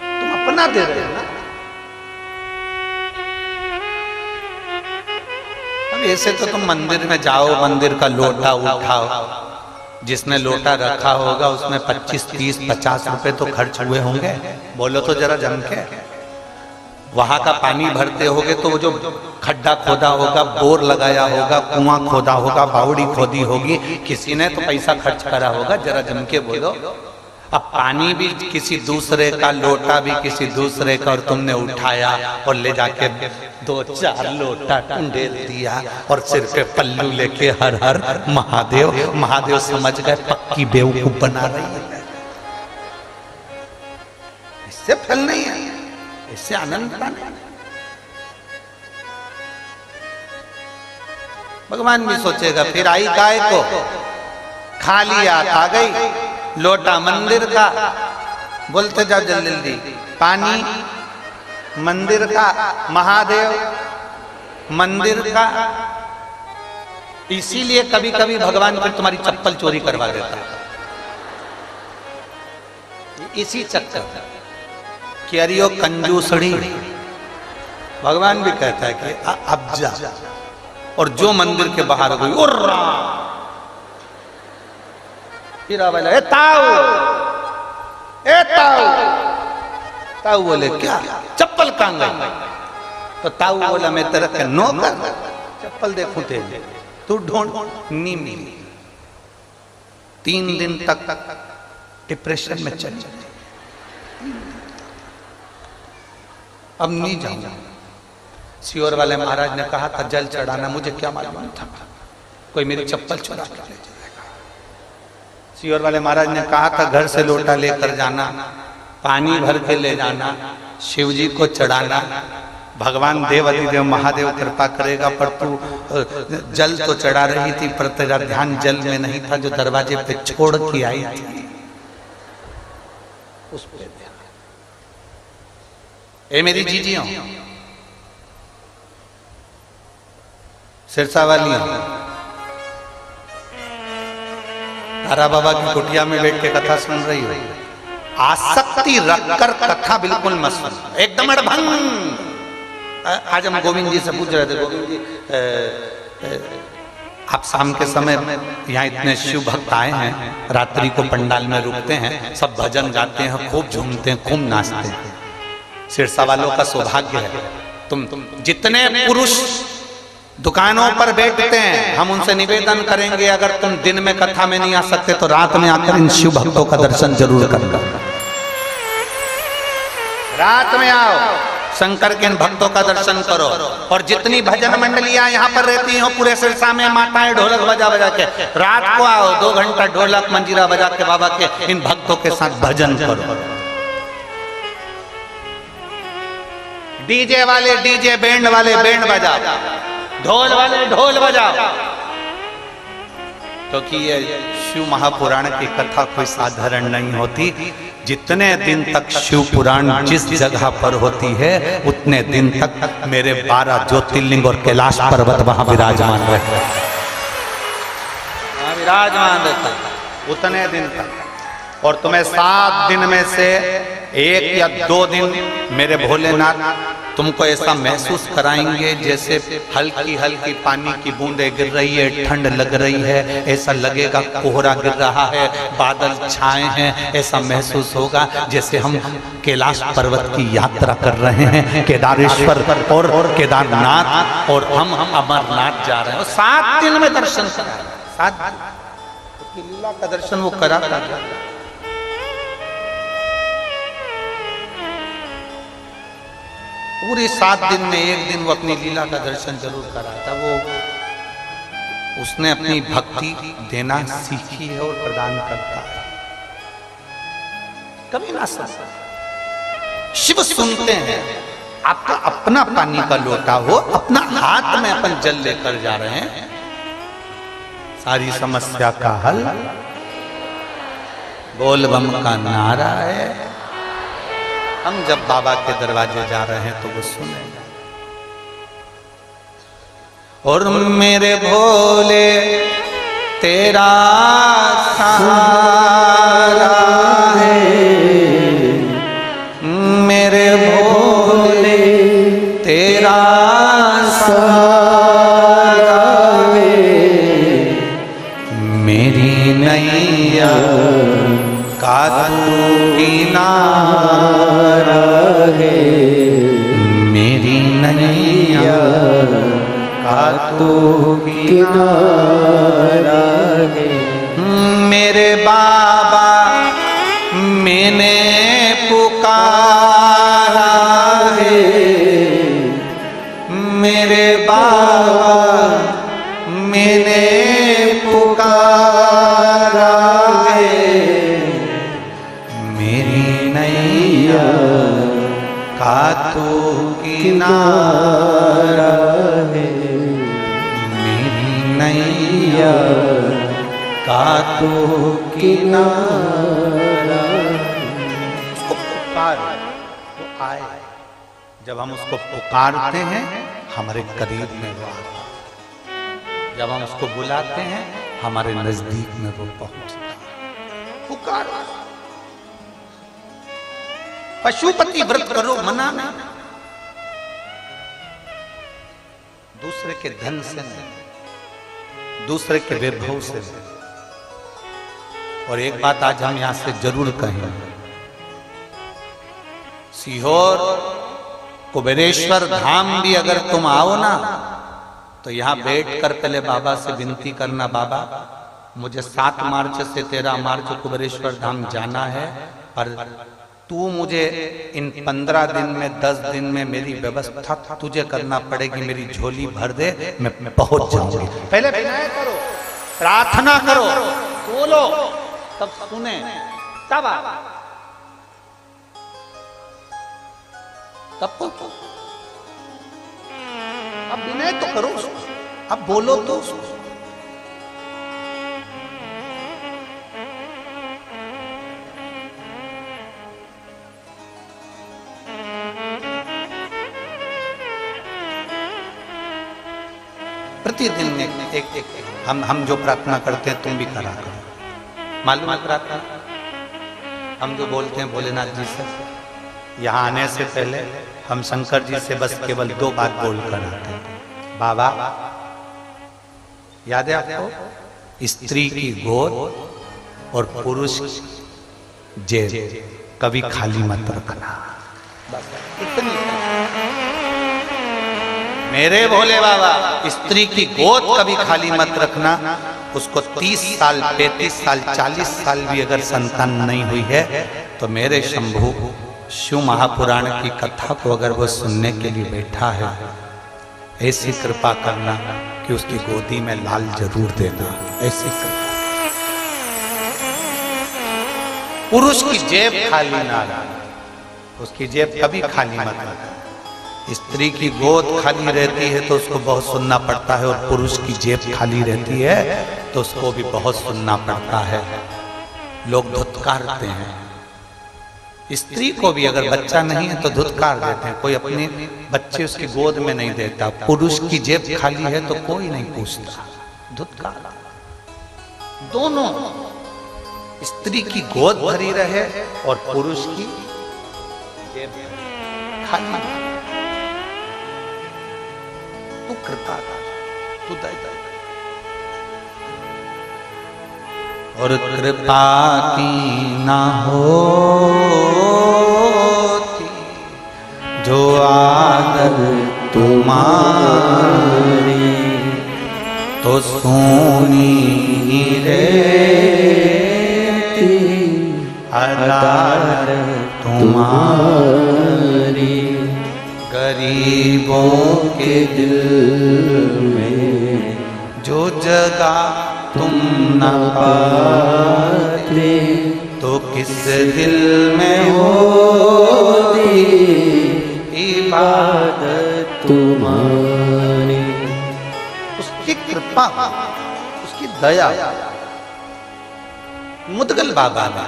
तुम अपना दे रहे हो ना। अब ऐसे तो तुम मंदिर में जाओ, मंदिर का लोटा उठाओ, जिसने लोटा रखा होगा उसमें 25, 30, 50 रुपए तो खर्च हुए होंगे। बोलो तो जरा जम के। वहां का पानी भरते होगे तो वो जो खड्डा खोदा होगा, बोर लगाया होगा, कुआं खोदा होगा, बावड़ी खोदी होगी, किसी ने तो पैसा खर्च करा होगा। जरा जम के बोलो। अब पानी भी किसी दूसरे का, लोटा भी किसी दूसरे का, और तुमने उठाया और ले जाके 2-4 लोटा टुंडेल दिया और सिर पे पल्लू लेके हर हर महादेव। महादेव समझ गए पक्की बेवकूफ बना रही है। इससे फल नहीं है, इससे आनंद नहीं। भगवान भी सोचेगा फिर आई गाय को, खा लिया, आ गई लोटा मंदिर का, बोलते जाओ जल्दी जल्दी, पानी मंदिर का, महादेव मंदिर का। इसीलिए कभी कभी भगवान फिर तुम्हारी चप्पल चोरी करवा देता, इसी चक्कर कि अरे यो कंजूसड़ी। भगवान भी कहता है कि अब जा, और जो मंदिर के बाहर गई उर्रा, फिर बोला ए ताऊ, ए ताऊ। ताऊ बोले क्या? चप्पल कहाँ गई? तो ताऊ बोला मैं तेरा के नौकर, चप्पल देखूं तेरे, तू ढूंढ, नहीं मिली। 3 दिन तक डिप्रेशन में चल जाती। अब नहीं जाऊंगा। सियोर वाले महाराज ने कहा था जल चढ़ाना, मुझे क्या मालूम था कोई मेरी चप्पल चुरा कर ले जाएगा। सियोर वाले महाराज ने कहा था घर से लोटा लेकर जाना, पानी भर के ले जाना, शिव जी को चढ़ाना, भगवान देव अधिदेव महादेव कृपा करेगा। पर तू जल तो चढ़ा रही थी, पर तेरा ध्यान जल में नहीं था जो दरवाजे पे छोड़ के आई थी, उस पे ध्यान। ए मेरी जीजियों, सिरसा वाली, तारा बाबा की कुटिया में बैठ के कथा सुन रही हो, आसक्ति रखकर कथा बिल्कुल मत सुनो, एकदम अड़भंग। आज हम गोविंद जी से पूछ रहे थे, गोविंद जी आप शाम के समय यहाँ इतने शिव भक्त आए हैं, रात्रि को पंडाल में रुकते हैं, सब भजन गाते हैं, खूब झूमते हैं, खूब नाचते हैं। सिरसा वालों का सौभाग्य है, तुम जितने पुरुष दुकानों पर बैठते हैं, हम उनसे निवेदन करेंगे अगर तुम दिन में कथा में नहीं आ सकते तो रात में आकर इन शिव भक्तों का दर्शन जरूर करना। रात में आओ, शंकर के इन भक्तों का दर्शन करो। और जितनी भजन मंडलियां यहाँ पर रहती हो पूरे सिरसा में, माताएं ढोलक बजा बजा के, रात को आओ 2 घंटा ढोलक मंजीरा बजा के बाबा के इन भक्तों के साथ भजन करो। डीजे वाले डीजे, बैंड वाले बैंड बजाओ, ढोल वाले ढोल बजाओ। क्योंकि ये शिव महापुराण की कथा कोई साधारण नहीं होती। जितने दिन तक शिव पुराण जिस जगह पर होती है उतने दिन तक मेरे 12 ज्योतिर्लिंग और कैलाश पर्वत वहां विराजमान रहते हैं, विराजमान रहते हैं उतने दिन तक। और तुम्हें 7 दिन में से 1 या 2 दिन मेरे भोलेनाथ तुमको ऐसा महसूस कराएंगे जैसे हल्की हल्की पानी की बूंदें गिर रही है, ठंड लग रही है, ऐसा लगेगा कोहरा गिर रहा है, बादल छाए हैं, ऐसा महसूस होगा जैसे हम कैलाश पर्वत की यात्रा कर रहे हैं, केदारेश्वर और केदारनाथ, और हम अमरनाथ जा रहे हैं। 7 दिन में दर्शन करा, 7 दिन लीला का दर्शन वो करा। पूरे 7 दिन में 1 दिन वो अपनी लीला का दर्शन जरूर करा था। वो उसने अपनी भक्ति देना सीखी है और प्रदान करता है, कभी ना सुनता। शिव सुनते हैं। आपका अपना पानी का लोटा हो, अपना हाथ में अपन जल लेकर जा रहे हैं, सारी समस्या का हल बोल बम का नारा है। हम जब बाबा के दरवाजे जा रहे हैं तो वो सुनेगा। और मेरे भोले तेरा सहारा है, मेरे भोले तेरा सहारा है, मेरी नैया का तू किनारा है, मेरी नैया का तू किनारा है। मेरे बाबा मैंने पुकारा है, मेरे बाबा मैंने पुकारा है, मेरी नैया का तू किनारा है, मेरी नैया का तू किनारा। उसको पुकार वो आए। जब हम उसको पुकारते हैं हमारे करीब में वो आता है, जब हम उसको बुलाते हैं हमारे नजदीक में वो पहुंचता है। पुकार। पशुपति व्रत करो, मना नहीं, दूसरे के धन से नहीं, दूसरे के वैभव से नहीं। और एक बात आज हम यहां से जरूर कहें, सीहोर कुबेरेश्वर धाम भी अगर तुम आओ ना तो यहां बैठकर पहले बाबा से विनती करना, बाबा मुझे 7 मार्च से 13 मार्च कुबेरेश्वर धाम जाना है, पर तू मुझे इन 15 दिन में 10 दिन में मेरी व्यवस्था तुझे करना पड़ेगी, मेरी झोली भर दे, मैं पहुंच जाऊंगी। पहले विनय करो, प्रार्थना करो, बोलो, तब सुने, तब अब विनय तो करो, अब बोलो तो। प्रतिदिन एक हम जो प्रार्थना करते हैं तुम भी करा करो। मालूम है प्रार्थना हम जो बोलते हैं भोलेनाथ जी से, यहाँ आने से पहले हम शंकर जी से बस केवल 2 बात बोल कर आते हैं। बाबा याद है आपको, स्त्री की गोद और पुरुष जेब कभी खाली मत रखना। बस इतनी मेरे भोले बाबा, स्त्री की गोद कभी खाली मत रखना। उसको 30 साल 35 साल 40 साल भी अगर संतान नहीं हुई है तो मेरे शंभु शिव महापुराण की कथा को अगर वो सुनने के लिए बैठा है, ऐसी कृपा करना कि उसकी गोदी में लाल जरूर देना। ऐसी कृपा। पुरुष की जेब खाली ना रखना, उसकी जेब कभी खाली मत रखना। स्त्री की गोद खाली रहती है तो उसको बहुत सुनना पड़ता है, और पुरुष की जेब खाली रहती है तो उसको भी बहुत सुनना पड़ता है। लोग धुतकारते हैं। स्त्री को भी अगर बच्चा नहीं है तो धुतकार देते हैं, कोई अपने बच्चे उसकी गोद में नहीं देता। पुरुष की जेब खाली है तो कोई नहीं पूछता, धुतकार। दोनों, स्त्री की गोद भरी रहे और पुरुष की जेब खाली। तू कृपा कर, तू दया। और कृपा की ना होती जो आदर तुम्हारी, तो सोनी रहती आदर तुम्हारी। गरीबों के दिल में जो जगह तुम न पाते, तो किस दिल में होती इबादत तुम्हारी। उसकी कृपा, उसकी दया। मुदगल बाबा ने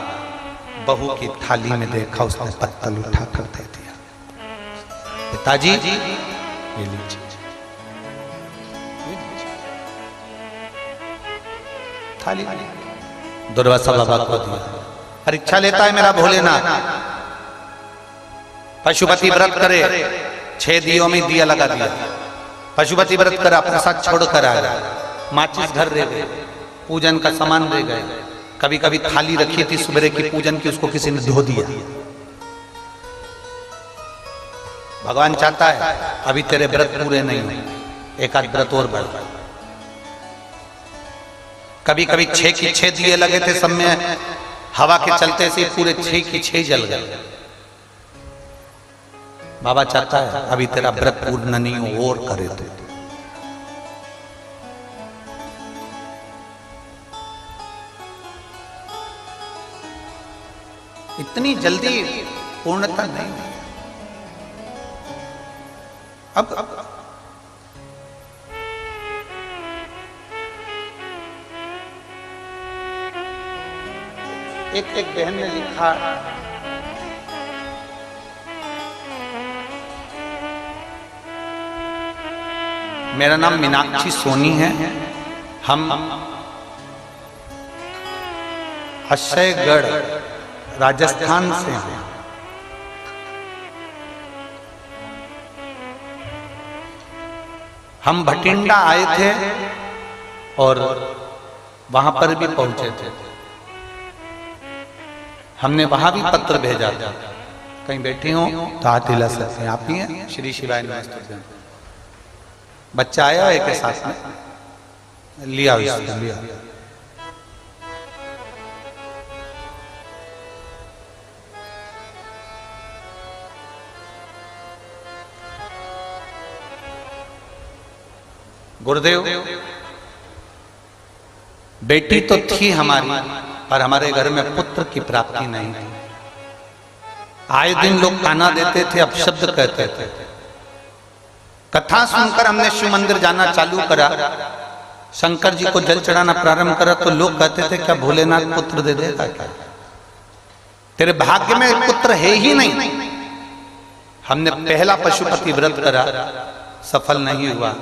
बहू की थाली में देखा, उसने पत्तल उठा कर दे दिया। पिताजी ये लीजिए। थाली दुर्वासा बाबा को दिया। परीक्षा लेता है मेरा भोलेनाथ। पशुपति व्रत करे, 6 दियों में दिया लगा दिया। पशुपति व्रत करा, प्रसाद छोड़ कर आया। माचिस घर रह गए, पूजन का सामान रह गए। कभी कभी थाली रखी थी सुबह की पूजन की, उसको किसी ने धो दिया। भगवान चाहता है अभी तेरे व्रत पूरे नहीं हुए, एक आध व्रत और बढ़। कभी कभी 6 की 6 दिए लगे थे सब में, हवा के चलते से पूरे 6 की 6 जल गए। बाबा चाहता है अभी तेरा व्रत पूर्ण नहीं हो, और करे तो। इतनी जल्दी पूर्णता नहीं। अब एक बहन ने लिखा, मेरा नाम मीनाक्षी सोनी है, हम अक्षयगढ़ राजस्थान से हैं। हम भटिंडा आए थे और वहां पर भी पहुंचे थे। हमने वहां भी पत्र भेजा था। कहीं बैठी हो तो हाथ हिला सकते हैं। आप ही हैं? श्री शिवाय नमस्ते। बच्चा आया है के साथ में, लिया लिया। गुरुदेव, बेटी तो थी हमारी, पर हमारे घर में पुत्र की प्राप्ति नहीं थी। आए दिन लोग ताना देते थे, अपशब्द कहते थे। कथा सुनकर हमने शिव मंदिर जाना चालू करा, शंकर जी को जल चढ़ाना प्रारंभ करा, तो लोग कहते थे क्या भोलेनाथ पुत्र दे देगा क्या? तेरे भाग्य में पुत्र है ही नहीं। हमने पहला पशुपति व्रत करा, सफल नहीं हुआ।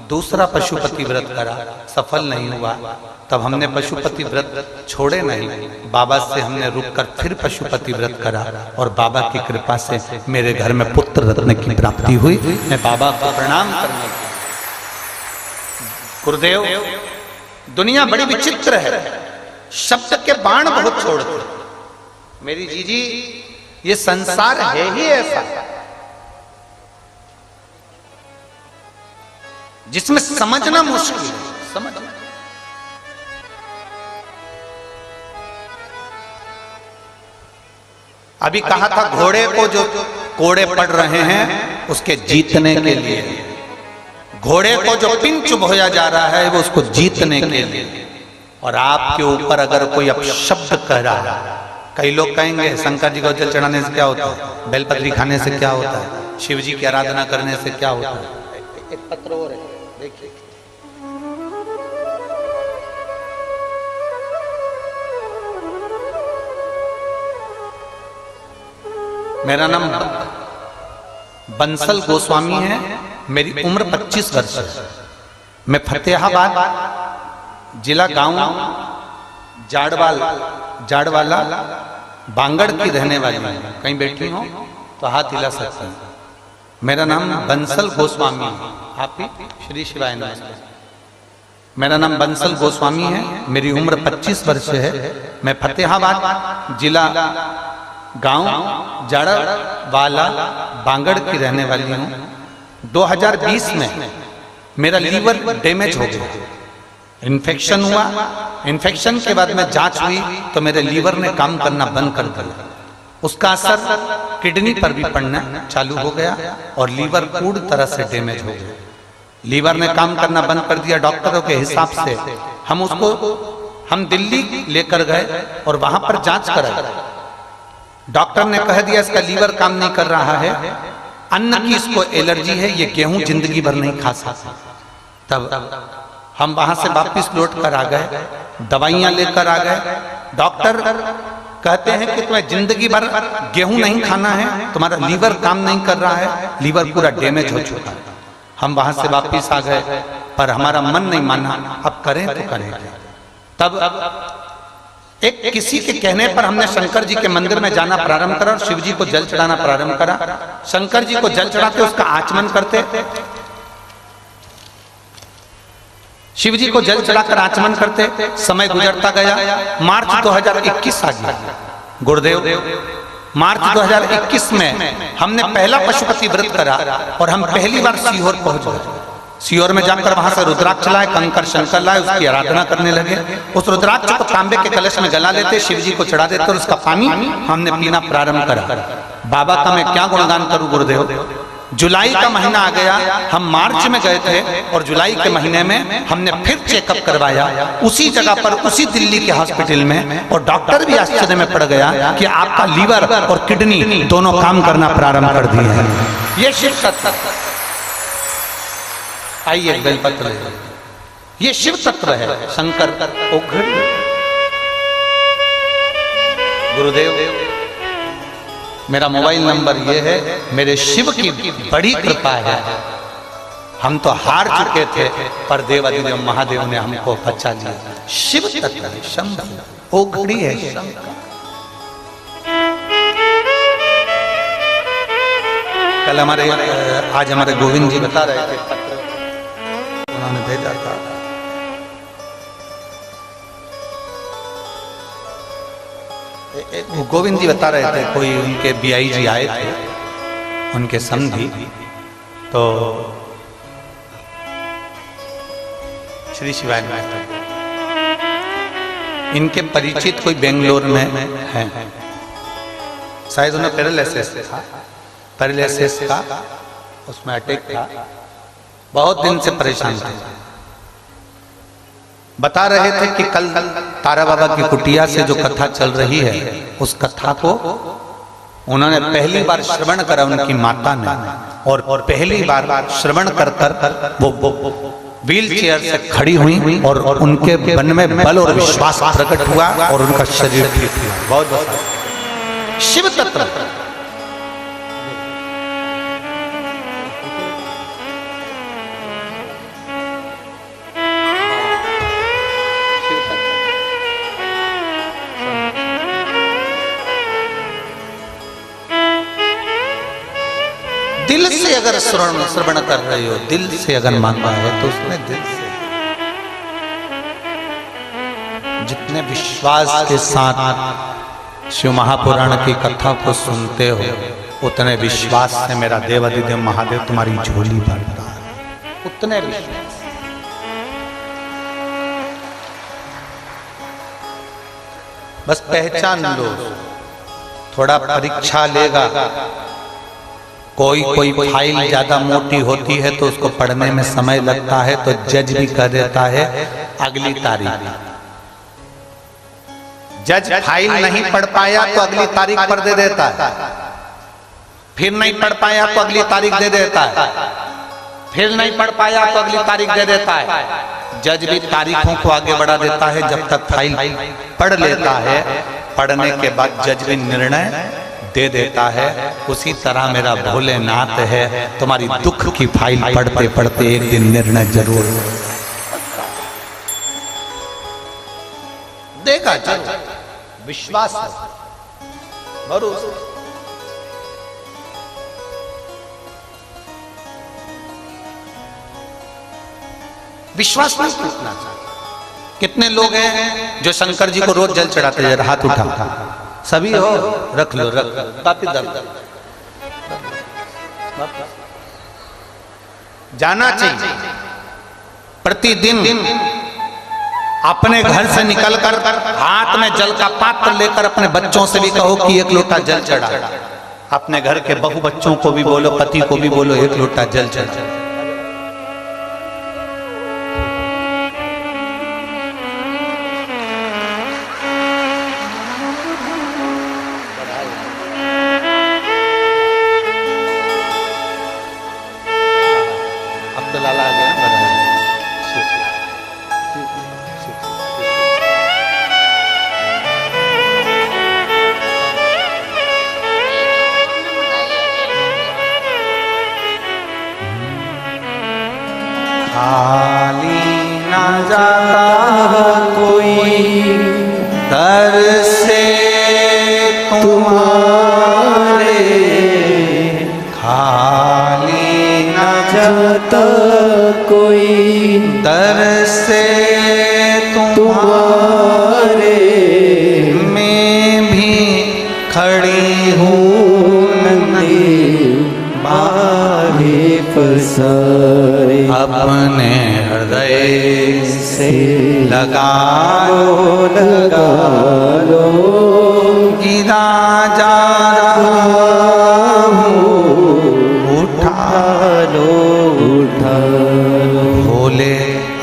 दूसरा पशुपति व्रत करा, सफल नहीं हुआ। तब हमने पशुपति व्रत छोड़े नहीं, बाबा से हमने रुककर फिर पशुपति व्रत करा, और बाबा की कृपा से मेरे घर में पुत्र रत्न की प्राप्ति हुई। मैं बाबा को प्रणाम करने की। गुरुदेव, दुनिया बड़ी विचित्र है, शब्द के बाण बहुत छोड़ते। मेरी जीजी, ये संसार है ही ऐसा। जिसमें समझना मुश्किल है, समझना। अभी कहा था घोड़े को जो कोड़े पड़ रहे हैं उसके जीतने के लिए, घोड़े को जो पिन चुभोया जा रहा है वो उसको जीतने के लिए। और आपके ऊपर अगर कोई अपशब्द कह रहा है, कई लोग कहेंगे शंकर जी को जल चढ़ाने से क्या होता है, बेलपत्री खाने से क्या होता है, शिव जी की आराधना करने से क्या होता है। एक पत्र और है, देखिए। मेरा नाम बंसल गोस्वामी है, मेरी उम्र 25 वर्ष है। मैं फतेहाबाद जिला गांव जाड़वाला बांगड़ की रहने वाली हूँ। कहीं बैठी हो तो हाथ हिला सकते हैं। मेरा नाम बंसल गोस्वामी है। आप ही श्री शिवाय नमस्ते। मेरा नाम बंसल गोस्वामी है, मेरी उम्र 25 वर्ष है। मैं फतेहाबाद जिला गांव जाड़वाला बांगड़ की रहने वाली हूँ। 2020 में मेरा लीवर डैमेज हो गया, इन्फेक्शन हुआ। इन्फेक्शन के बाद में जांच हुई तो मेरे लीवर ने काम करना बंद कर दिया। उसका असर किडनी पर भी पड़ना चालू हो गया और लीवर पूरी तरह से डैमेज हो गया। लीवर ने काम करना बंद कर दिया। डॉक्टरों के हिसाब से हम दिल्ली लेकर गए और वहां पर जांच कराई। डॉक्टर ने कह दिया इसका लीवर काम नहीं कर रहा है, अन्न की इसको एलर्जी है, ये गेहूं जिंदगी भर नहीं खा सकता। तब हम वहां से वापस लौट कर आ गए, दवाइयां लेकर आ गए। डॉक्टर कहते हैं कि तुम्हें जिंदगी भर गेहूं नहीं खाना है, तुम्हारा लीवर काम नहीं कर रहा है, लीवर पूरा डैमेज हो चुका है। हम वहां से वापस आ गए पर हमारा मन नहीं माना, अब करें तो करें। तब एक किसी के कहने पर हमने शंकर जी के मंदिर में जाना प्रारंभ करा और शिव जी को जल चढ़ाना प्रारंभ करा। शंकर जी को जल चढ़ाते उसका आचमन करते, शिव जी को जल चढ़ाकर आचमन करते। समय गुजरता गया, मार्च 2021 आ गया। गुरुदेव, मार्च 2021 में हमने पहला पशुपति व्रत करा और हम पहली बार सीहोर पहुंच गए। सीहोर में जाकर वहां से रुद्राक्ष लाए, कंकर शंकर लाए, उसकी आराधना करने लगे। उस रुद्राक्ष को तांबे के कलश में गला लेते, शिव जी को चढ़ा देते और उसका पानी हमने पीना प्रारंभ करा। बाबा का मैं क्या गुणगान करूं गुरुदेव। जुलाई का महीना आ गया, हम मार्च में गए थे और जुलाई के महीने में हमने फिर चेकअप करवाया उसी जगह पर, उसी दिल्ली के हॉस्पिटल में। और डॉक्टर भी आश्चर्य में पड़ गया कि आपका लीवर और किडनी दोनों काम करना प्रारंभ कर दिए हैं। ये शिव तत्व, आइए बेलपत्र, ये शिव तत्व है। शंकर ओघड़ गुरुदेव, मेरा मोबाइल नंबर ये है। मेरे शिव की बड़ी कृपा है, हम तो हार चुके थे पर देवादिदेव महादेव ने हमको बचा लिया। शिव तत्व है, शंभु ओघड़ी है शंकर। कल आज हमारे गोविंद जी बता रहे थे, पत्र उन्होंने भेजा था। गोविंद जी बता रहे थे कोई उनके बीआई जी आए थे, उनके समधी, तो श्री शिवाय में इनके परिचित कोई बेंगलोर में है, शायद उन्हें पैरालिसिस का उसमें अटैक था, बहुत दिन से परेशान थे। बता रहे थे कि कल तारा बाबा की कुटिया से जो कथा चल रही है उस कथा को उन्होंने पहली बार श्रवण करा उनकी माता ने, और पहली बार श्रवण कर वो व्हील चेयर से खड़ी हुई और उनके मन में बल और विश्वास प्रकट हुआ और उनका शरीर ठीक हुआ। बहुत शिव तत्व। दिल से अगर श्रवण कर रहे हो, दिल से अगर मांगा है तो उसमें दिल से, जितने विश्वास के साथ शिव महापुराण की कथा को सुनते हो उतने विश्वास से मेरा देवादिदेव महादेव तुम्हारी झोली भरता है। उतने विश्वास। बस पहचान लो, थोड़ा परीक्षा लेगा। कोई फाइल ज्यादा मोटी होती है तो उसको पढ़ने में समय लगता है, तो जज भी कर देता है अगली तारीख। जज फाइल नहीं पढ़ पाया तो अगली तारीख पर दे देता है, फिर नहीं पढ़ पाया तो अगली तारीख दे देता है, फिर नहीं पढ़ पाया तो अगली तारीख दे देता है। जज भी तारीखों को आगे बढ़ा देता है जब तक फाइल पढ़ लेता है। पढ़ने के बाद जज भी निर्णय दे देता है। उसी तरह मेरा भोलेनाथ है, तुम्हारी दुख की फाइल पढ़ते पढ़ते एक दिन निर्णय जरूर देगा। जरूर विश्वास है, भरोसा। विश्वास नहीं टूटना चाहिए। कितने लोग हैं जो शंकर जी को रोज जल चढ़ाते हैं? हाथ उठा, सभी हो, रख लो, रख लो। काफी दर्द जाना चाहिए। प्रतिदिन अपने घर से निकलकर हाथ में जल का पात्र लेकर अपने बच्चों से भी कहो कि एक लोटा जल चढ़ा। अपने घर के बहु बच्चों को भी बोलो, पति को भी बोलो, एक लोटा जल चढ़ा। खाली न जाता कोई दर से तुम्हारे, खाली न जाता कोई दर से तुम्हारे। मैं भी खड़ी हूँ नंदी बाहे पसारे, अपने हृदय से लगा लो, लगा लो। गिरा जा रहा हूँ, उठा लो, उठा लो। भोले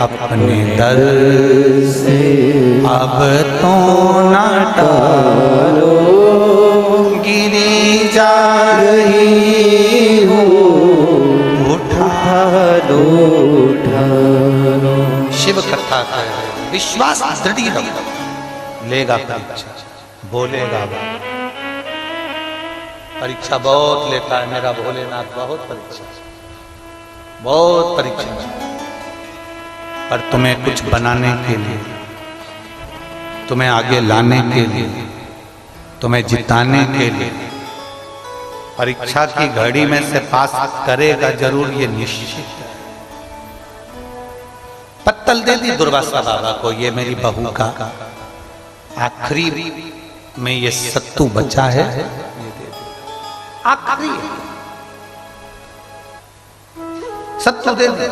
अपने दर से अब तो न टालो, गिरी जा रही हूँ, उठा लो, उठा लो। शिव कथा का विश्वास दृढ़ रखो, लेगा परीक्षा, बोलेगा। परीक्षा बहुत लेता है मेरा भोलेनाथ, बहुत परीक्षा, बहुत परीक्षा। पर तुम्हें कुछ बनाने के लिए, तुम्हें आगे लाने के लिए, तुम्हें जिताने के लिए परीक्षा की घड़ी में से पास करेगा जरूर, ये निश्चित है। पत्तल दे दी दुर्वासा बाबा को, ये मेरी बहू का आखिरी में ये सत्तू बचा है, आखिरी सत्तू दे दे,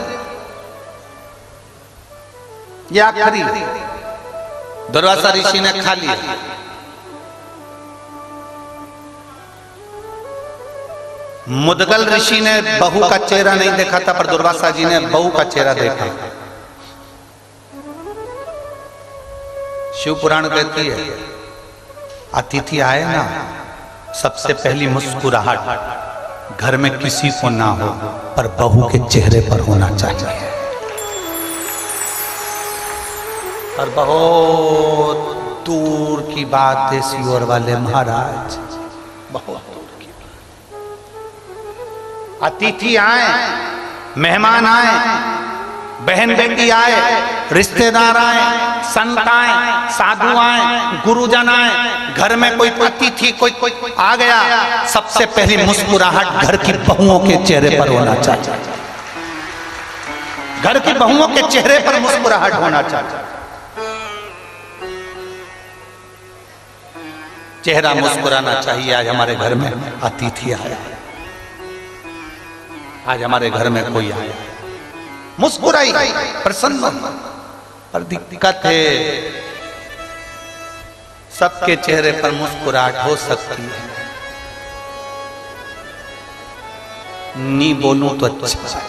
ये आखिरी। दुर्वासा ऋषि ने खा लिया। मुदगल ऋषि ने बहू का चेहरा नहीं देखा था, पर दुर्वासा जी ने बहू का चेहरा देखा। शिव पुराण कहती है, अतिथि आए ना, सबसे पहली मुस्कुराहट घर में किसी को ना हो, पर बहू के चेहरे पर होना चाहिए। और बहुत दूर की बात है सियोर वाले महाराज, बहुत दूर की बात। अतिथि आए, मेहमान आए, बहन बेटी आए, रिश्तेदार आए, संत आए, साधु आए, गुरुजन आए, घर में कोई अतिथि कोई आ गया, सबसे पहली मुस्कुराहट घर की बहुओं के चेहरे पर होना चाहिए। घर की बहुओं के चेहरे पर मुस्कुराहट होना चाहिए। चेहरा मुस्कुराना चाहिए। आज हमारे घर में अतिथि आया, आज हमारे घर में कोई आया, मुस्कुराई, प्रसन्न। पर दिक्कत है, सबके चेहरे पर मुस्कुराहट हो सकती है, नहीं बोलूं तो अच्छा।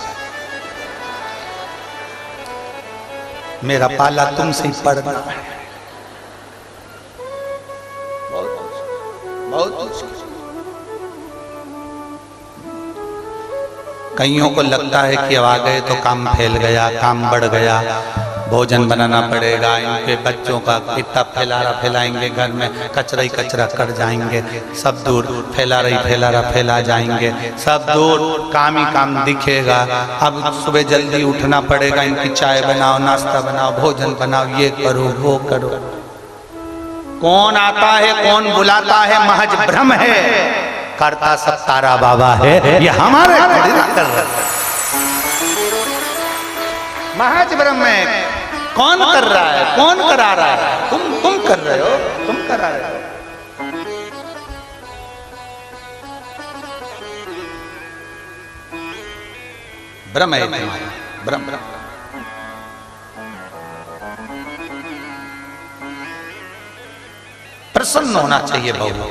मेरा पाला तुमसे ही पड़ना है, बहुत मुश्किल। कईयों को लगता है कि अब आ गए तो काम फैल गया, काम बढ़ गया, भोजन बनाना पड़ेगा, इनके बच्चों का इतना फैलाएंगे, घर में कचरा ही कचरा कर जाएंगे, सब दूर फैला जाएंगे, सब दूर काम ही काम दिखेगा। अब सुबह जल्दी उठना पड़ेगा, इनकी चाय बनाओ, नाश्ता बनाओ, भोजन बनाओ, ये करो वो करो। कौन आता है, कौन बुलाता है, महज भ्रम है, करता सब तारा बाबा है, ये हमारे कर रहे, महज भ्रम है। कौन कर रहा है, कौन करा रहा है, तुम कर रहे हो, तुम करा रहे हो। भ्रम है तुम्हारा, भ्रम। प्रसन्न होना चाहिए बहू।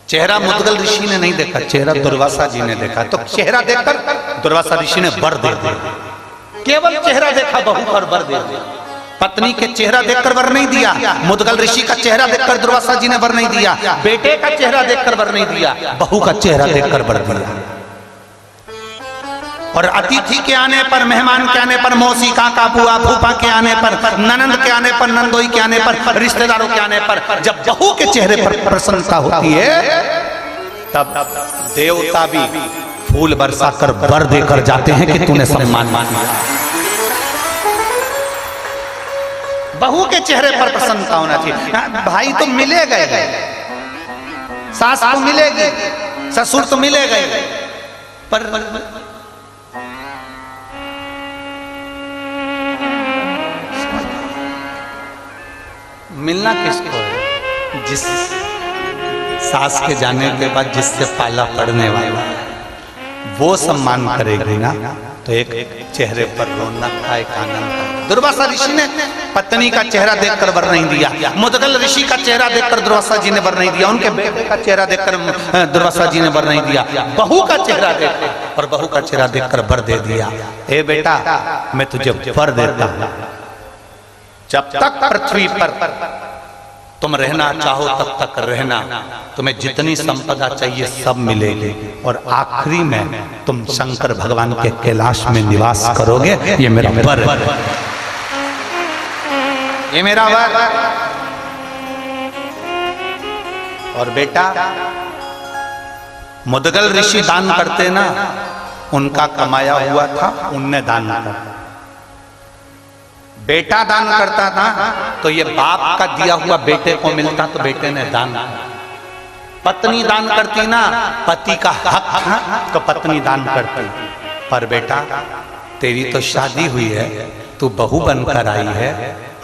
चेहरा मुद्गल ऋषि ने नहीं देखा, चेहरा दुर्वासा जी ने देखा। तो चेहरा देखकर दुर्वासा ऋषि ने वर दे दिया, केवल चेहरा देखा बहू पर वर दे दिया। पत्नी के चेहरा देखकर वर नहीं दिया, मुद्गल ऋषि का चेहरा देखकर दुर्वासा जी ने वर नहीं दिया, बेटे का चेहरा देखकर वर नहीं दिया, बहू का चेहरा देखकर वर दिया। और अतिथि के आने पर, मेहमान के आने पर, मौसी, काका, बुआ, फूफा के आने पर, ननंद के आने पर, नंदोई के आने पर, रिश्तेदारों के आने पर, जब बहू के चेहरे पर प्रसन्नता होती है, तब देवता भी फूल बरसाकर वर देकर जाते हैं कि तूने सम्मान माना। बहू के चेहरे पर प्रसन्नता होना चाहिए। भाई तो मिलेगा, सास तो मिलेगी, ससुर तो मिलेगा, पर मिलना किसको है? जिस सास के जाने के बाद जिससे पाला पड़ने वाला है वो सम्मान करेगी ना, तो एक चेहरे पर रौनक का, एक आनंद का। दुर्वासा ऋषि ने पत्नी का चेहरा देखकर वर नहीं दिया, मुद्गल ऋषि का चेहरा देखकर दुर्वासा जी ने वर नहीं दिया, उनके बेटे का चेहरा देखकर दुर्वासा जी ने वर नहीं दिया, बहू का चेहरा देखकर और बहू का चेहरा देखकर वर दे दिया। ए बेटा, मैं तुझे वर देता हूं, जब तक पृथ्वी पर तुम रहना चाहो तब तक रहना, तुम्हें जितनी संपदा चाहिए सब मिलेगी, और आखिरी में तुम शंकर भगवान के कैलाश में निवास करोगे। ये मेरा वर है, ये मेरा वर। और बेटा, मुद्गल ऋषि दान करते ना, उनका कमाया हुआ था, उनने दान करता। बेटा दान करता था तो ये बाप का दिया हुआ बेटे को मिलता, तो बेटे ने दान। पत्नी दान करती ना, पति का हक था तो पत्नी दान करती। पर बेटा, तेरी तो शादी हुई है, तू बहू बनकर आई है,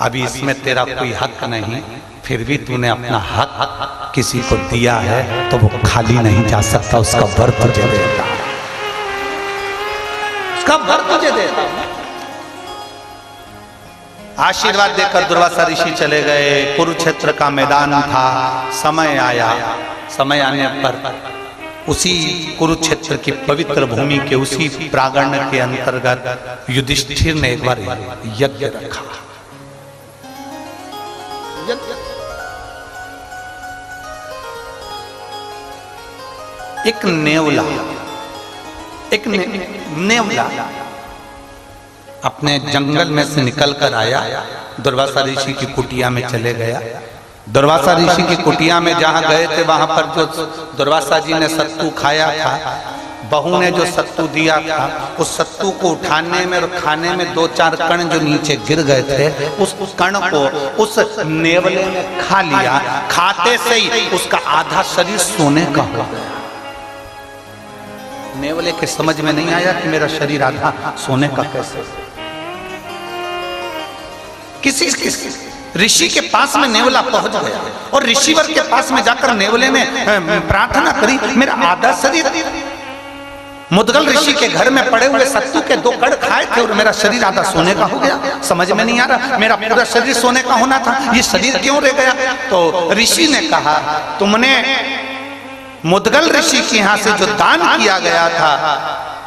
अभी इसमें तेरा कोई हक नहीं, फिर भी तूने अपना हक किसी को दिया है तो वो खाली नहीं जा सकता, उसका वर तुझे देता, उसका वर तुझे देता। आशीर्वाद देकर दुर्वासा ऋषि चले गए। कुरुक्षेत्र का मैदान था, समय आया, समय आने पर उसी कुरुक्षेत्र की पवित्र भूमि के उसी प्रांगण के अंतर्गत युधिष्ठिर ने एक बार यज्ञ रखा। एक नेवला, एक नेवला अपने जंगल में से निकल कर आया, दुर्वासा ऋषि की कुटिया में चले गया। दुर्वासा ऋषि की कुटिया में जहाँ गए थे वहां पर जो दुर्वासा जी ने सत्तू खाया था, बहू ने जो सत्तू दिया था, उस सत्तू को उठाने में और खाने में 2-4 कण जो नीचे गिर गए थे, उस कण को उस नेवले ने खा लिया। खाते से ही उसका आधा शरीर सोने का हो गया। नेवले के समझ में नहीं आया कि मेरा शरीर आधा सोने का कैसे। किसी ऋषि के पास में नेवला पहुंच गया और ऋषिवर के पास में जाकर नेवले ने प्रार्थना करी, मेरा आधा शरीर मुद्गल ऋषि के घर में पड़े हुए सत्तू के 2 कड़ खाए थे और मेरा शरीर आधा सोने का हो गया। समझ में नहीं आ रहा, मेरा पूरा शरीर सोने का होना था, ये शरीर क्यों रह गया? तो ऋषि ने कहा, तुमने मुद्गल ऋषि के यहाँ से जो दान किया गया था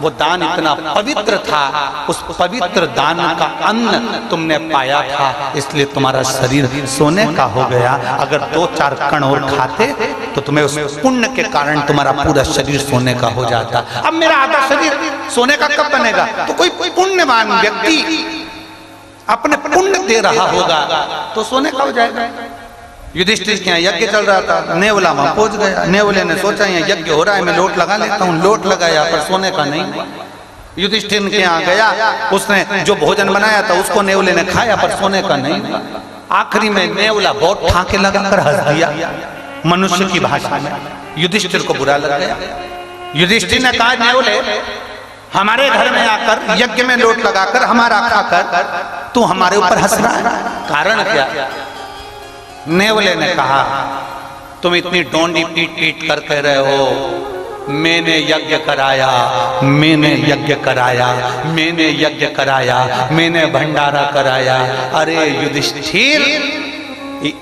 वो दान इतना पवित्र था, उस पवित्र दान का अन्न तुमने पाया था, इसलिए तुम्हारा शरीर सोने का हो गया। अगर 2-4 कण और खाते तो तुम्हें उस पुण्य के कारण तुम्हारा पूरा शरीर सोने का हो जाता। अब मेरा आधा शरीर सोने का कब बनेगा? तो कोई पुण्यवान व्यक्ति अपने पुण्य दे रहा होगा तो सोने का हो जाएगा। युधिष्ठिर के यहाँ यज्ञ चल रहा था, नेवला वहां पहुंच गया। नेवले ने सोचा यहाँ यज्ञ हो रहा है, मैं लोट लगा लेता हूँ। लोट लगाया पर सोने का नहीं हुआ। युधिष्ठिर के यहाँ गया, उसने जो भोजन बनाया था उसको नेवले ने खाया पर सोने का नहीं हुआ। आखिरी में नेवला बहुत ठाके लगाकर हंस दिया मनुष्य की भाषा में। युधिष्ठिर को बुरा लग गया। युधिष्ठिर ने कहा, नेवले हमारे घर में आकर यज्ञ में लोट लगाकर हमारा खाकर तू हमारे ऊपर हंस रहा है, कारण क्या? नेवले ने कहा, तुम इतनी डोंडी पीट पीट कर कह रहे हो मैंने यज्ञ कराया, मैंने यज्ञ कराया, मैंने यज्ञ कराया, मैंने भंडारा कराया। अरे युधिष्ठिर,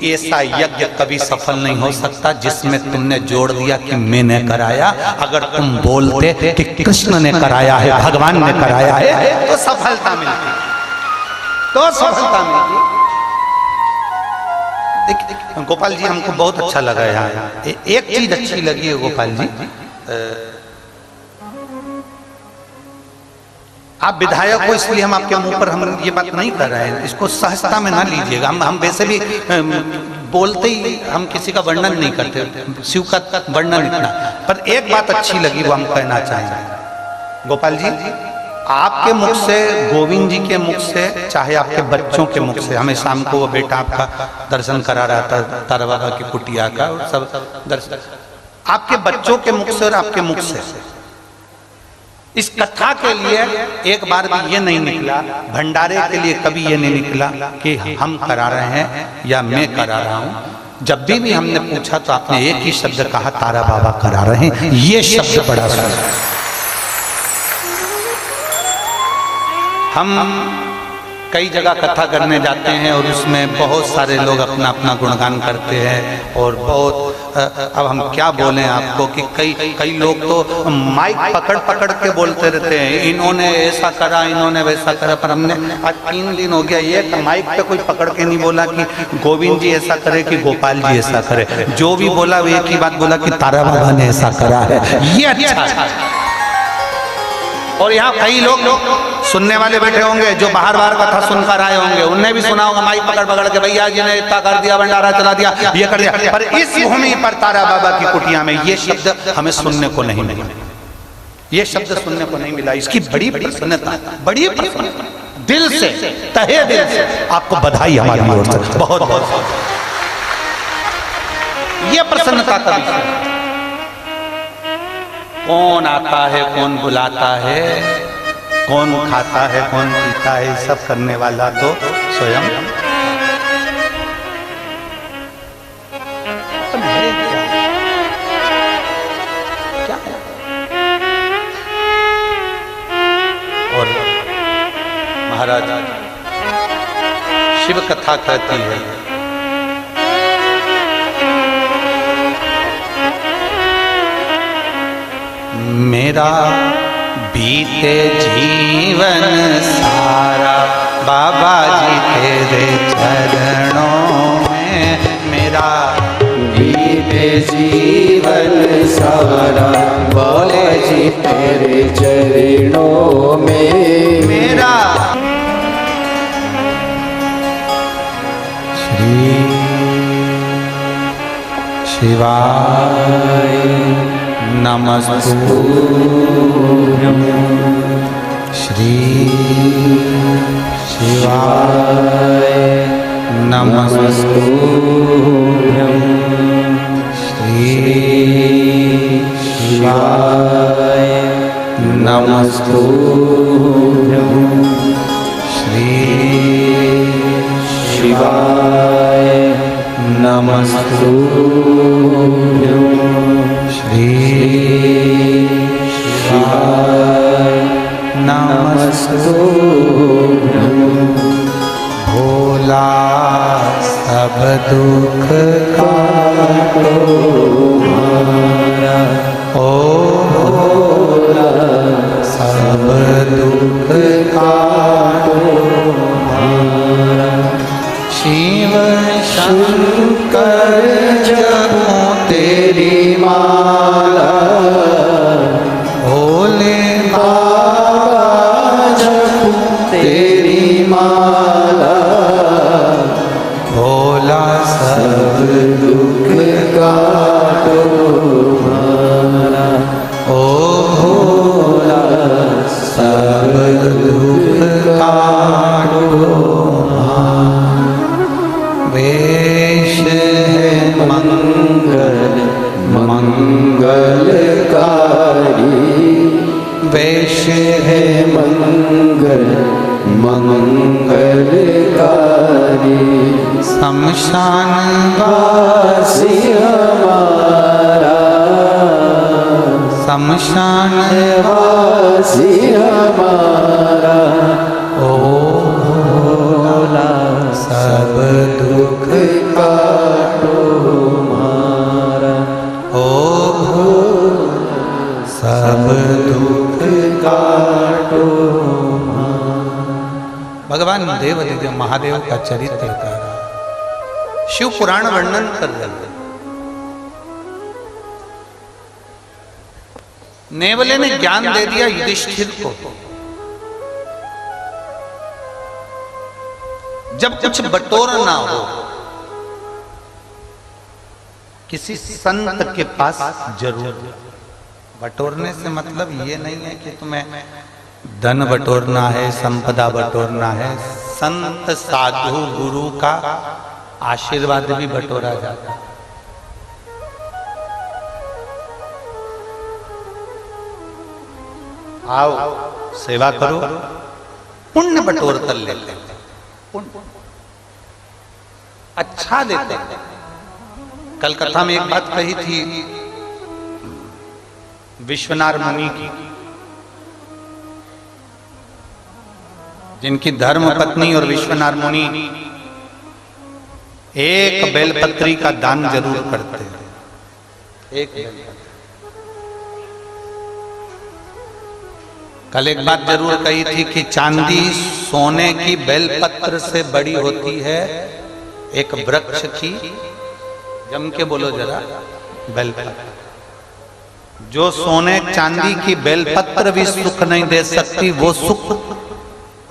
ऐसा यज्ञ कभी सफल नहीं हो सकता जिसमें तुमने जोड़ दिया कि मैंने कराया। अगर तुम बोलते कि कृष्ण ने कराया है, भगवान ने कराया है, तो सफलता मिलती, तो सफलता मिलती। गोपाल जी हमको बहुत अच्छा लगा यहाँ। एक चीज अच्छी लगी है गोपाल जी, आप विधायक हो इसलिए हम आपके मुंह पर हम ये बात नहीं कर रहे हैं, इसको सहजता में ना लीजिएगा। हम वैसे भी बोलते ही हम किसी का वर्णन नहीं करते, शिव का वर्णन इतना। पर एक बात अच्छी लगी वो हम कहना चाहेंगे। गोपाल जी, आपके मुख से, गोविंद जी के मुख से, चाहे आपके बच्चों के मुख से, हमें शाम को वो बेटा आपका दर्शन करा रहा था तारा बाबा की कुटिया का, और सब दर्शन आपके बच्चों के मुख से और आपके मुख से इस कथा के लिए एक बार भी ये नहीं निकला, भंडारे के लिए कभी ये नहीं निकला कि हम करा रहे हैं या मैं करा रहा हूं। जब भी हमने पूछा तो आपने एक ही शब्द कहा, तारा बाबा करा रहे हैं। ये शब्द बड़ा सुंदर। हम कई जगह कथा करने जाते हैं और उसमें बहुत सारे लोग अपना अपना गुणगान करते हैं और बहुत अब हम क्या बोलें आपको कि कई लोग तो माइक पकड़ पकड़ के बोलते रहते हैं, इन्होंने ऐसा करा, इन्होंने वैसा करा। पर हमने आज 3 दिन हो गया ये माइक पे कोई पकड़ के नहीं बोला कि गोविंद जी ऐसा करे कि गोपाल जी ऐसा करे। जो भी बोला वो एक ही बात बोला कि तारा बाबा ने ऐसा करा है। ये अच्छा है। और यहाँ कई लोग सुनने वाले बैठे होंगे जो बाहर कथा सुनकर आए होंगे, उनने भी सुना होगा माइक पकड़ पकड़ के, भैया जी ने इतना कर दिया, भंडारा चला दिया, ये कर दिया। पर इस भूमि पर तारा बाबा की कुटिया में ये शब्द हमें सुनने को नहीं मिला, ये शब्द सुनने को नहीं मिला। इसकी बड़ी प्रसन्नता, बड़ी प्रसन्नता, दिल से, तहे दिल से आपको बधाई हमारी ओर से, बहुत बहुत। ये प्रसन्नता का विषय। कौन आता है, कौन बुलाता है, कौन खाता है, कौन पीता है, सब करने वाला तो स्वयं। क्या है? और महाराज शिव कथा कहती है, मेरा बीते जीवन सारा बाबा जी तेरे चरणों में, मेरा बीते जीवन सारा बाबा जी तेरे चरणों में, मेरा श्री शिवाय नमस्तुभ्यं, श्री शिवाय नमस्तुभ्यं, श्री शिवाय नमस्तुभ्यं, श्री शिवाय नमस्तुभ्यं, श्री शिवाय तुम्हारा, ओ भोला सब दुख काटो तुम्हारा। शिव शंकर जपो तेरी माला, भोले बाबा जपो तेरी माला, भोला सब दुख काटो तुम्हारा। ओ भोला सब दुख काटो तुम्हारा। वेश है मंगल मंगलकारी, वेश है मंगल मंगलकारी। शमशान वासी हमारा, शमशान वासी हमारा, ओ भोला सब दुख काटो तुम्हारा। ओ सब दुख काटो। भगवान देव महादेव का चरित्र कर रहा, शिव पुराण वर्णन कर रहे। नेवले ने ज्ञान दे दिया युधिष्ठिर को। जब कुछ बटोर ना हो, किसी संत के पास जरूर। बटोरने से मतलब ये नहीं है कि तुम्हें धन बटोरना है, संपदा बटोरना है। संत साधु गुरु का आशीर्वाद भी बटोरा जाता है। आओ सेवा करो, पुण्य बटोर कर लेते हैं, पुण्य अच्छा देते हैं। कल कथा में एक बात कही थी विश्वनाथ मुनि की, जिनकी धर्म पत्नी और विश्वनाथ मुनि एक बेलपत्री का दान जरूर करते हैं। एक बेलपत्री। कल एक बात जरूर कही थी कि चांदी सोने की बेलपत्र से बड़ी होती है एक वृक्ष की, जम के बोलो जरा, बेलपत्र। जो सोने चांदी की बेलपत्र भी सुख नहीं दे सकती, वो सुख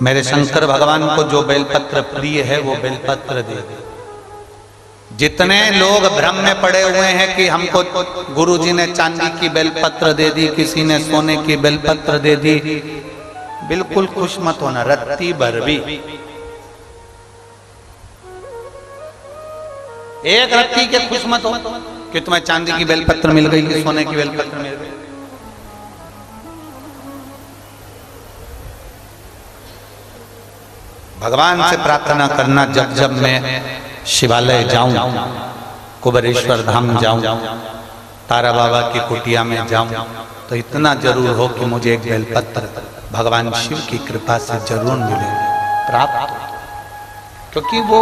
मेरे शंकर भगवान को जो बेलपत्र प्रिय है वो बेलपत्र दे दे। जितने लोग भ्रम में पड़े हुए हैं कि हमको गुरुजी ने चांदी की बेलपत्र दे दी, किसी ने सोने की बेलपत्र दे दी, बिल्कुल खुश मत होना। रत्ती भर भी, एक रत्ती के खुश मत हो कि तुम्हें चांदी की बेलपत्र मिल गई कि सोने की बेलपत्र मिल गई। भगवान से प्रार्थना करना, जब जब मैं शिवालय जाऊं, कुबेरेश्वर धाम जाऊं, तारा बाबा की कुटिया में जाऊं, तो इतना जरूर हो कि मुझे एक बेलपत्र भगवान शिव की कृपा से जरूर मिले, प्राप्त। क्योंकि वो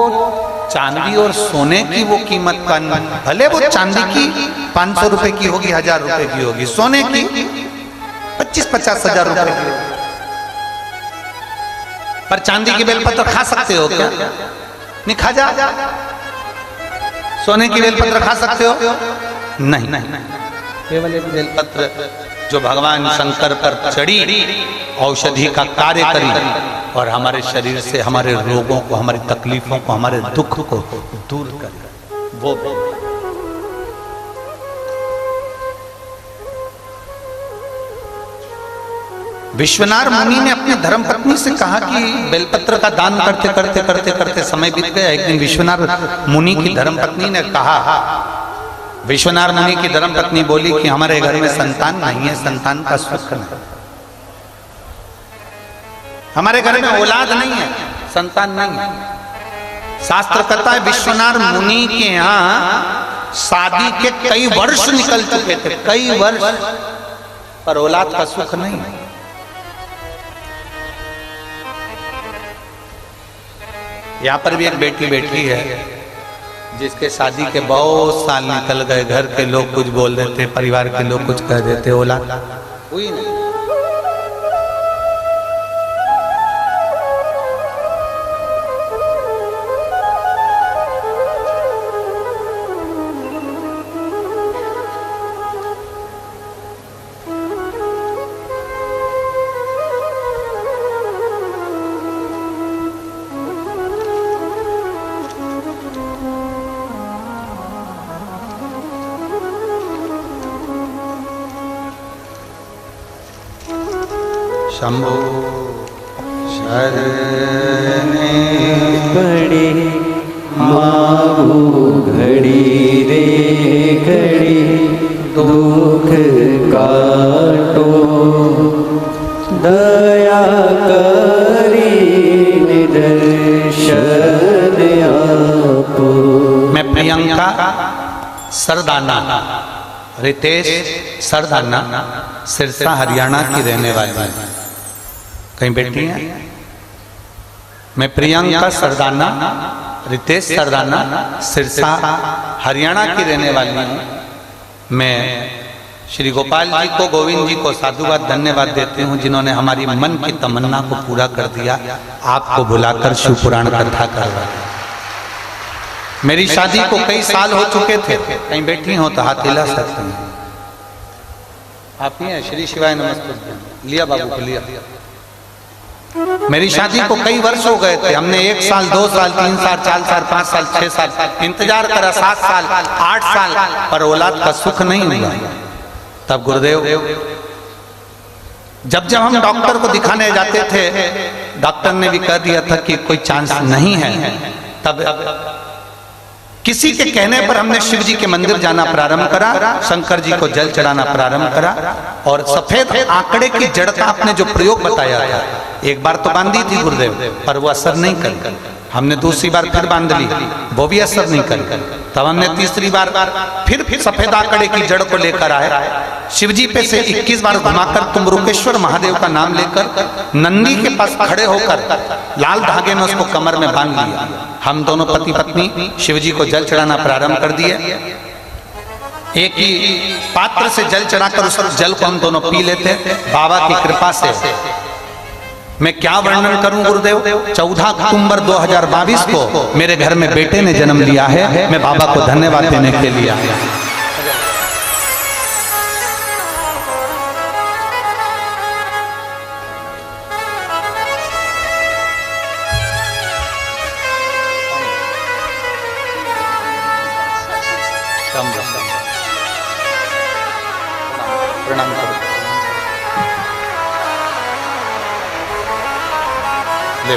चांदी और सोने की वो कीमत का, भले वो चांदी की 500 रुपए की होगी, 1000 रुपए की होगी, सोने की 25-50 हजार रुपए की होगी। पर चांदी की बेलपत्र खा सकते हो क्या? नहीं खा जा। सोने की बेलपत्र खा सकते हो? नहीं। केवल एक बेलपत्र जो भगवान शंकर पर चढ़ी, औषधि का कार्य करी और हमारे शरीर से हमारे रोगों को, हमारी तकलीफों को, हमारे दुख को दूर करे, वो विश्वनाथ मुनि ने अपनी धर्म पत्नी से कहा कि बेलपत्र का दान करते करते करते करते समय बीत गया। एक दिन विश्वनाथ मुनि की धर्म पत्नी ने कहा, विश्वनाथ मुनि की धर्म पत्नी बोली कि हमारे घर में संतान नहीं है, संतान का सुख नहीं, हमारे घर में औलाद नहीं है, संतान नहीं है। शास्त्र कहता है विश्वनाथ मुनि के यहाँ शादी के कई वर्ष निकल चुके थे, कई वर्ष, पर औलाद का सुख नहीं। यहां पर भी एक बेटी बैठी है जिसके शादी के बहुत साल निकल गए, घर के लोग कुछ बोल देते, परिवार के लोग कुछ कह देते, औलाद हुई नहीं। शंभो शरणे पड़े माऊ घड़ी रे घड़ी दुख काटो दया करी निदर्शन आपो। मैं प्रियंका सरदाना, रितेश सरदाना, सिरसा हरियाणा की रहने वाली है। कहीं बैठी हैं? मैं प्रियंका सरदाना, रितेश सरदाना, सिरसा हरियाणा की रहने वाली हूँ। मैं श्री गोपाल जी को, गोविंद जी को साधुवाद धन्यवाद देती हूँ, जिन्होंने हमारी मन की तमन्ना को पूरा कर दिया, आपको बुलाकर शिव पुराण कथा करवाई। मेरी शादी को कई साल हो चुके थे। कहीं बैठी हो तो हाथ हिला सकते हैं। आप ही हैं? श्री शिवाय नमस्ते। लिया बाबू को लिया। मेरी शादी को कई वर्ष हो गए थे। हमने 1 साल, 2 साल, 3 साल, 4 साल, 5 साल, 6 साल इंतजार करा, 7 साल, 8 साल, पर औलाद का सुख नहीं मिला। तब गुरुदेव, जब हम डॉक्टर को दिखाने जाते थे, डॉक्टर ने भी कह दिया था कि कोई चांस नहीं है। तब किसी के कहने पर हमने शिव जी के मंदिर जाना प्रारंभ करा, शंकर जी को जल चढ़ाना प्रारंभ करा, और सफेद आंकड़े की जड़ का आपने जो प्रयोग बताया था, एक बार तो बांधी थी गुरुदेव, पर वो असर नहीं कर। हमने दूसरी बार फिर बांध ली, वो भी असर नहीं कर। तब हमने तीसरी बार फिर सफेद आंकड़े की जड़ को लेकर आए, शिव जी पे से 21 बार घुमाकर तुम्रुकेश्वर महादेव का नाम लेकर नंदी के पास खड़े होकर लाल धागे में उसको कमर में बांध लिया। हम दोनों पति पत्नी शिव जी को जल चढ़ाना प्रारंभ कर दिए। एक ही पात्र से जल चढ़ाकर उस जल को हम दोनों पी लेते। बाबा की कृपा से मैं क्या वर्णन करूं गुरुदेव, 14 अक्टूबर 2022 को मेरे घर में बेटे ने जन्म लिया है। मैं बाबा को धन्यवाद देने के लिए आया। प्रणाम करो। ले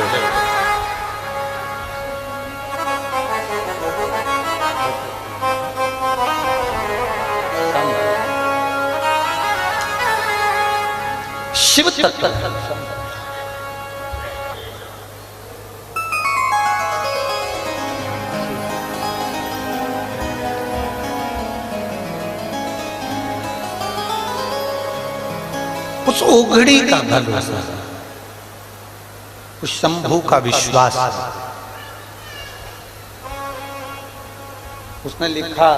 शिव तत्व उस ओघड़ी का भरोसा, उस शंभू का विश्वास। उसने लिखा,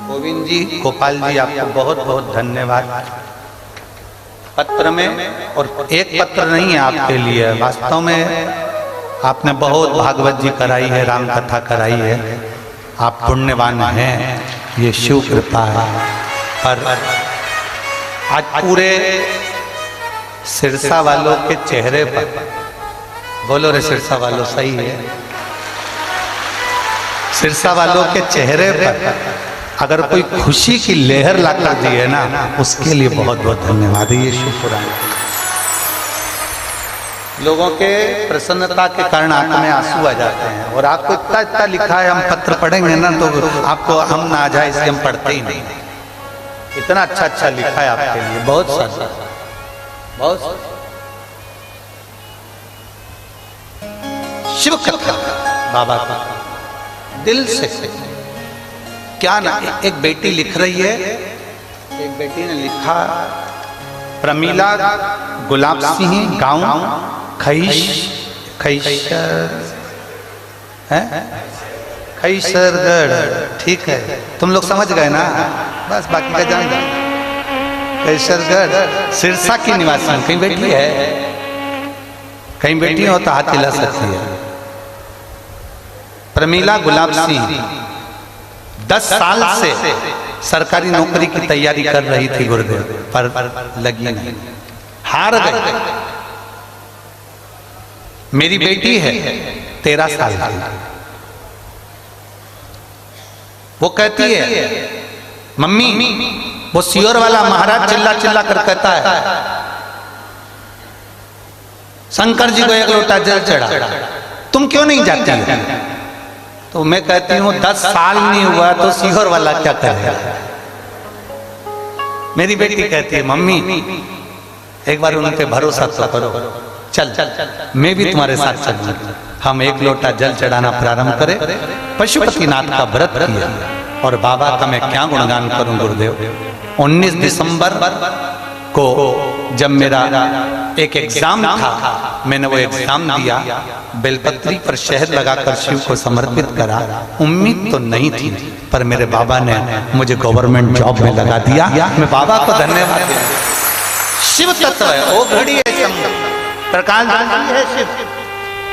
गोविंद जी, गोपाल जी, आपको बहुत बहुत धन्यवाद। पत्र में, और एक पत्र नहीं है आपके लिए, वास्तव में आपने बहुत भागवत जी कराई है, राम कथा कराई है, आप पुण्यवान हैं, ये शिव कृपा है। पर आज पूरे सिरसा वालों के चेहरे पर, बोलो रे सिरसा वालों, सही है, सिरसा वालों के चेहरे पर अगर कोई खुशी की लहर लाकर दी है ना, उसके लिए बहुत बहुत धन्यवाद है। ये शिव पुराण लोगों के प्रसन्नता के कारण आंख में आंसू आ जाते हैं। और आपको इतना इतना लिखा है, हम पत्र पढ़ेंगे ना तो आपको हम ना आ जाए इसलिए हम पढ़ते ही नहीं। इतना अच्छा अच्छा लिखा है आपके लिए, बहुत सारा, बहुत। शिव कथा बाबा का दिल से क्या ना। एक बेटी लिख रही है, एक बेटी ने लिखा, प्रमीला गुलाब सिंह, गांव खैश, खैशर है कैसरगढ़, ठीक है, तुम लोग समझ गए ना, बस बाकी का जान दो। कैसरगढ़ सिरसा की निवासी, कहीं बैठी है, कहीं बैठी हो तो हाथ हिला सकती है। प्रमीला गुलाब सिंह 10 साल से सरकारी नौकरी की तैयारी कर रही थी गुरुदेव, पर लगी नहीं, हार गई। मेरी बेटी है 13 साल की, वो कहती है मम्मी, वो सियोर वाला महाराज चिल्ला चिल्ला कर कहता है शंकर जी को 1 लोटा जल चढ़ा, तुम क्यों नहीं जाती हो? तो मैं कहती हूं 10 साल नहीं हुआ तो सियोर वाला क्या करेगा। मेरी बेटी कहती है मम्मी एक बार उन पे भरोसा तो करो, चल मैं भी तुम्हारे साथ चलूंगी। हम 1 लोटा जल चढ़ाना प्रारंभ करें। पशुपतिनाथ का व्रत किया और बाबा का मैं क्या गुणगान करूं गुरुदेव। 19 दिसंबर को जब मेरा एक एग्जाम था, मैंने वो एग्जाम दिया, बेलपत्री पर शहद लगाकर शिव को समर्पित करा। उम्मीद तो नहीं थी, पर मेरे बाबा ने मुझे गवर्नमेंट जॉब में लगा दिया। मैं बाबा को धन्यवाद देता हूं। शिव तत्व है, वो घड़ी है, प्रकाश है शिव,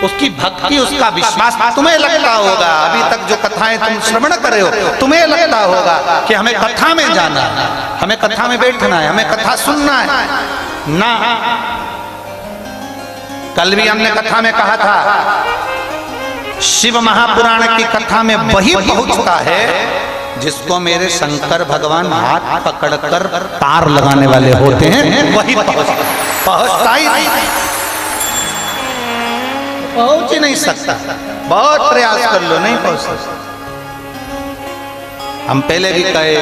उसकी भक्ति, उसका विश्वास। तुम्हें लगता होगा अभी तक जो कथाएं तुम श्रवण कर रहे हो, तुम्हें लगता होगा कि हमें कथा में जाना है, हमें कथा में बैठना है, हमें कथा सुनना है ना। कल भी हमने कथा में कहा था, शिव महापुराण की कथा में वही पहुंचता है जिसको मेरे शंकर भगवान हाथ पकड़कर तार लगाने वाले होते हैं, वही पहुंचता ही पहुंच ही नहीं सकता। बहुत प्रयास कर लो, नहीं पहुंच सकता। हम पहले भी कहे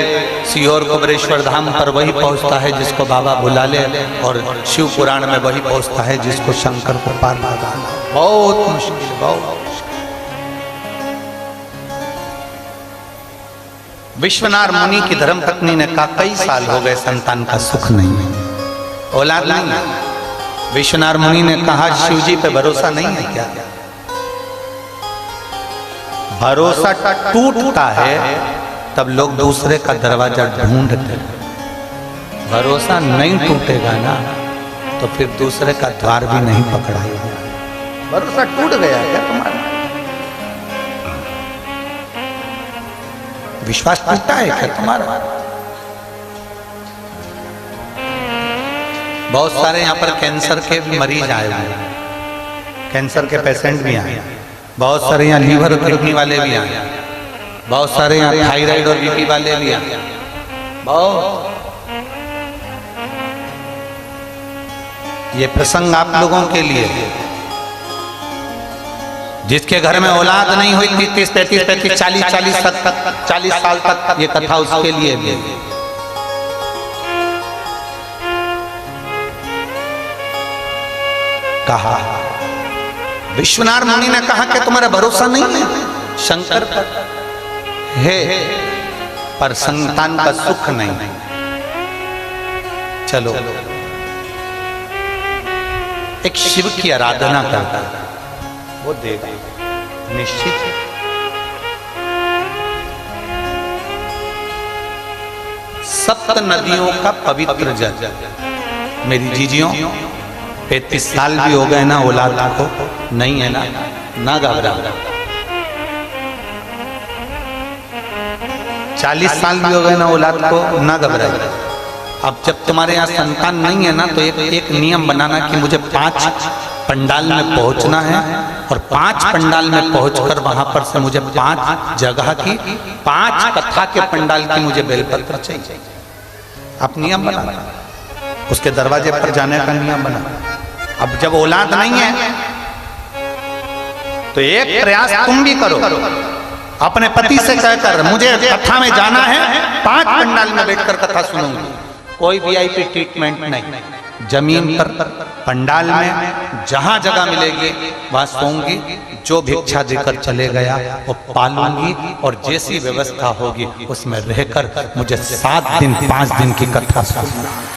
सीहोर कुबरेश्वर धाम पर वही पहुंचता है जिसको बाबा बुला ले, और शिव पुराण में वही पहुंचता है जिसको शंकर को पार लगाना बहुत मुश्किल, बहुत मुश्किल। विश्वनाथ मुनि की धर्मपत्नी ने कहा कई साल हो गए संतान का सुख नहीं है, औलाद नहीं है। विश्वनाथ मुनि ने कहा शिव जी पे भरोसा नहीं है क्या? भरोसा टूटता है तब लोग दूसरे का दरवाजा ढूंढते हैं, भरोसा नहीं टूटेगा ना तो फिर दूसरे का द्वार भी नहीं पकड़ाएगा। भरोसा टूट गया क्या तुम्हारा? विश्वास टूटा है क्या तुम्हारा? बहुत सारे यहाँ पर कैंसर के भी मरीज आए हुए हैं, कैंसर के पेशेंट भी आए, बहुत सारे यहाँ लीवर और किडनी वाले भी आए, बहुत सारे यहाँ थायराइड और बीपी वाले भी आए, बहुत। ये प्रसंग आप लोगों के लिए, जिसके घर में औलाद नहीं हुई 30, 35, 40 साल तक ये कथा उसके लिए भी। कहा विश्वनाथ मुनि ने कहा कि तुम्हारा भरोसा नहीं है शंकर पर है, पर संतान का सुख नहीं। चलो एक शिव की आराधना करता है, वो देगा निश्चित। सप्त नदियों का पवित्र जल, मेरी जीजियों 35 साल भी हो गए ना औलाद को, नहीं है ना घबरा। 40 साल भी हो गए ना औलाद को, ना घबरा। अब जब तुम्हारे यहाँ संतान नहीं है ना तो एक नियम बनाना कि मुझे 5 पंडाल में पहुंचना है, और 5 पंडाल में पहुंचकर वहां पर से मुझे 5 जगह की 5 कथा के पंडाल की मुझे बेलपत्र चाहिए। आप नियम बना, उसके दरवाजे पर जाने का नियम बना। अब जब औलाद नहीं है तो एक प्रयास तुम भी करो, अपने पति से कहकर मुझे कथा में जाना है, 5 पंडाल में बैठकर कथा सुनूंगी। कोई वीआईपी ट्रीटमेंट नहीं, जमीन पर पंडाल में जहां जगह मिलेगी वहां सोऊंगी, जो भिक्षा देकर चले गया वो पालूंगी, और जैसी व्यवस्था होगी उसमें रहकर मुझे 7 दिन 5 दिन की कथा सुनना।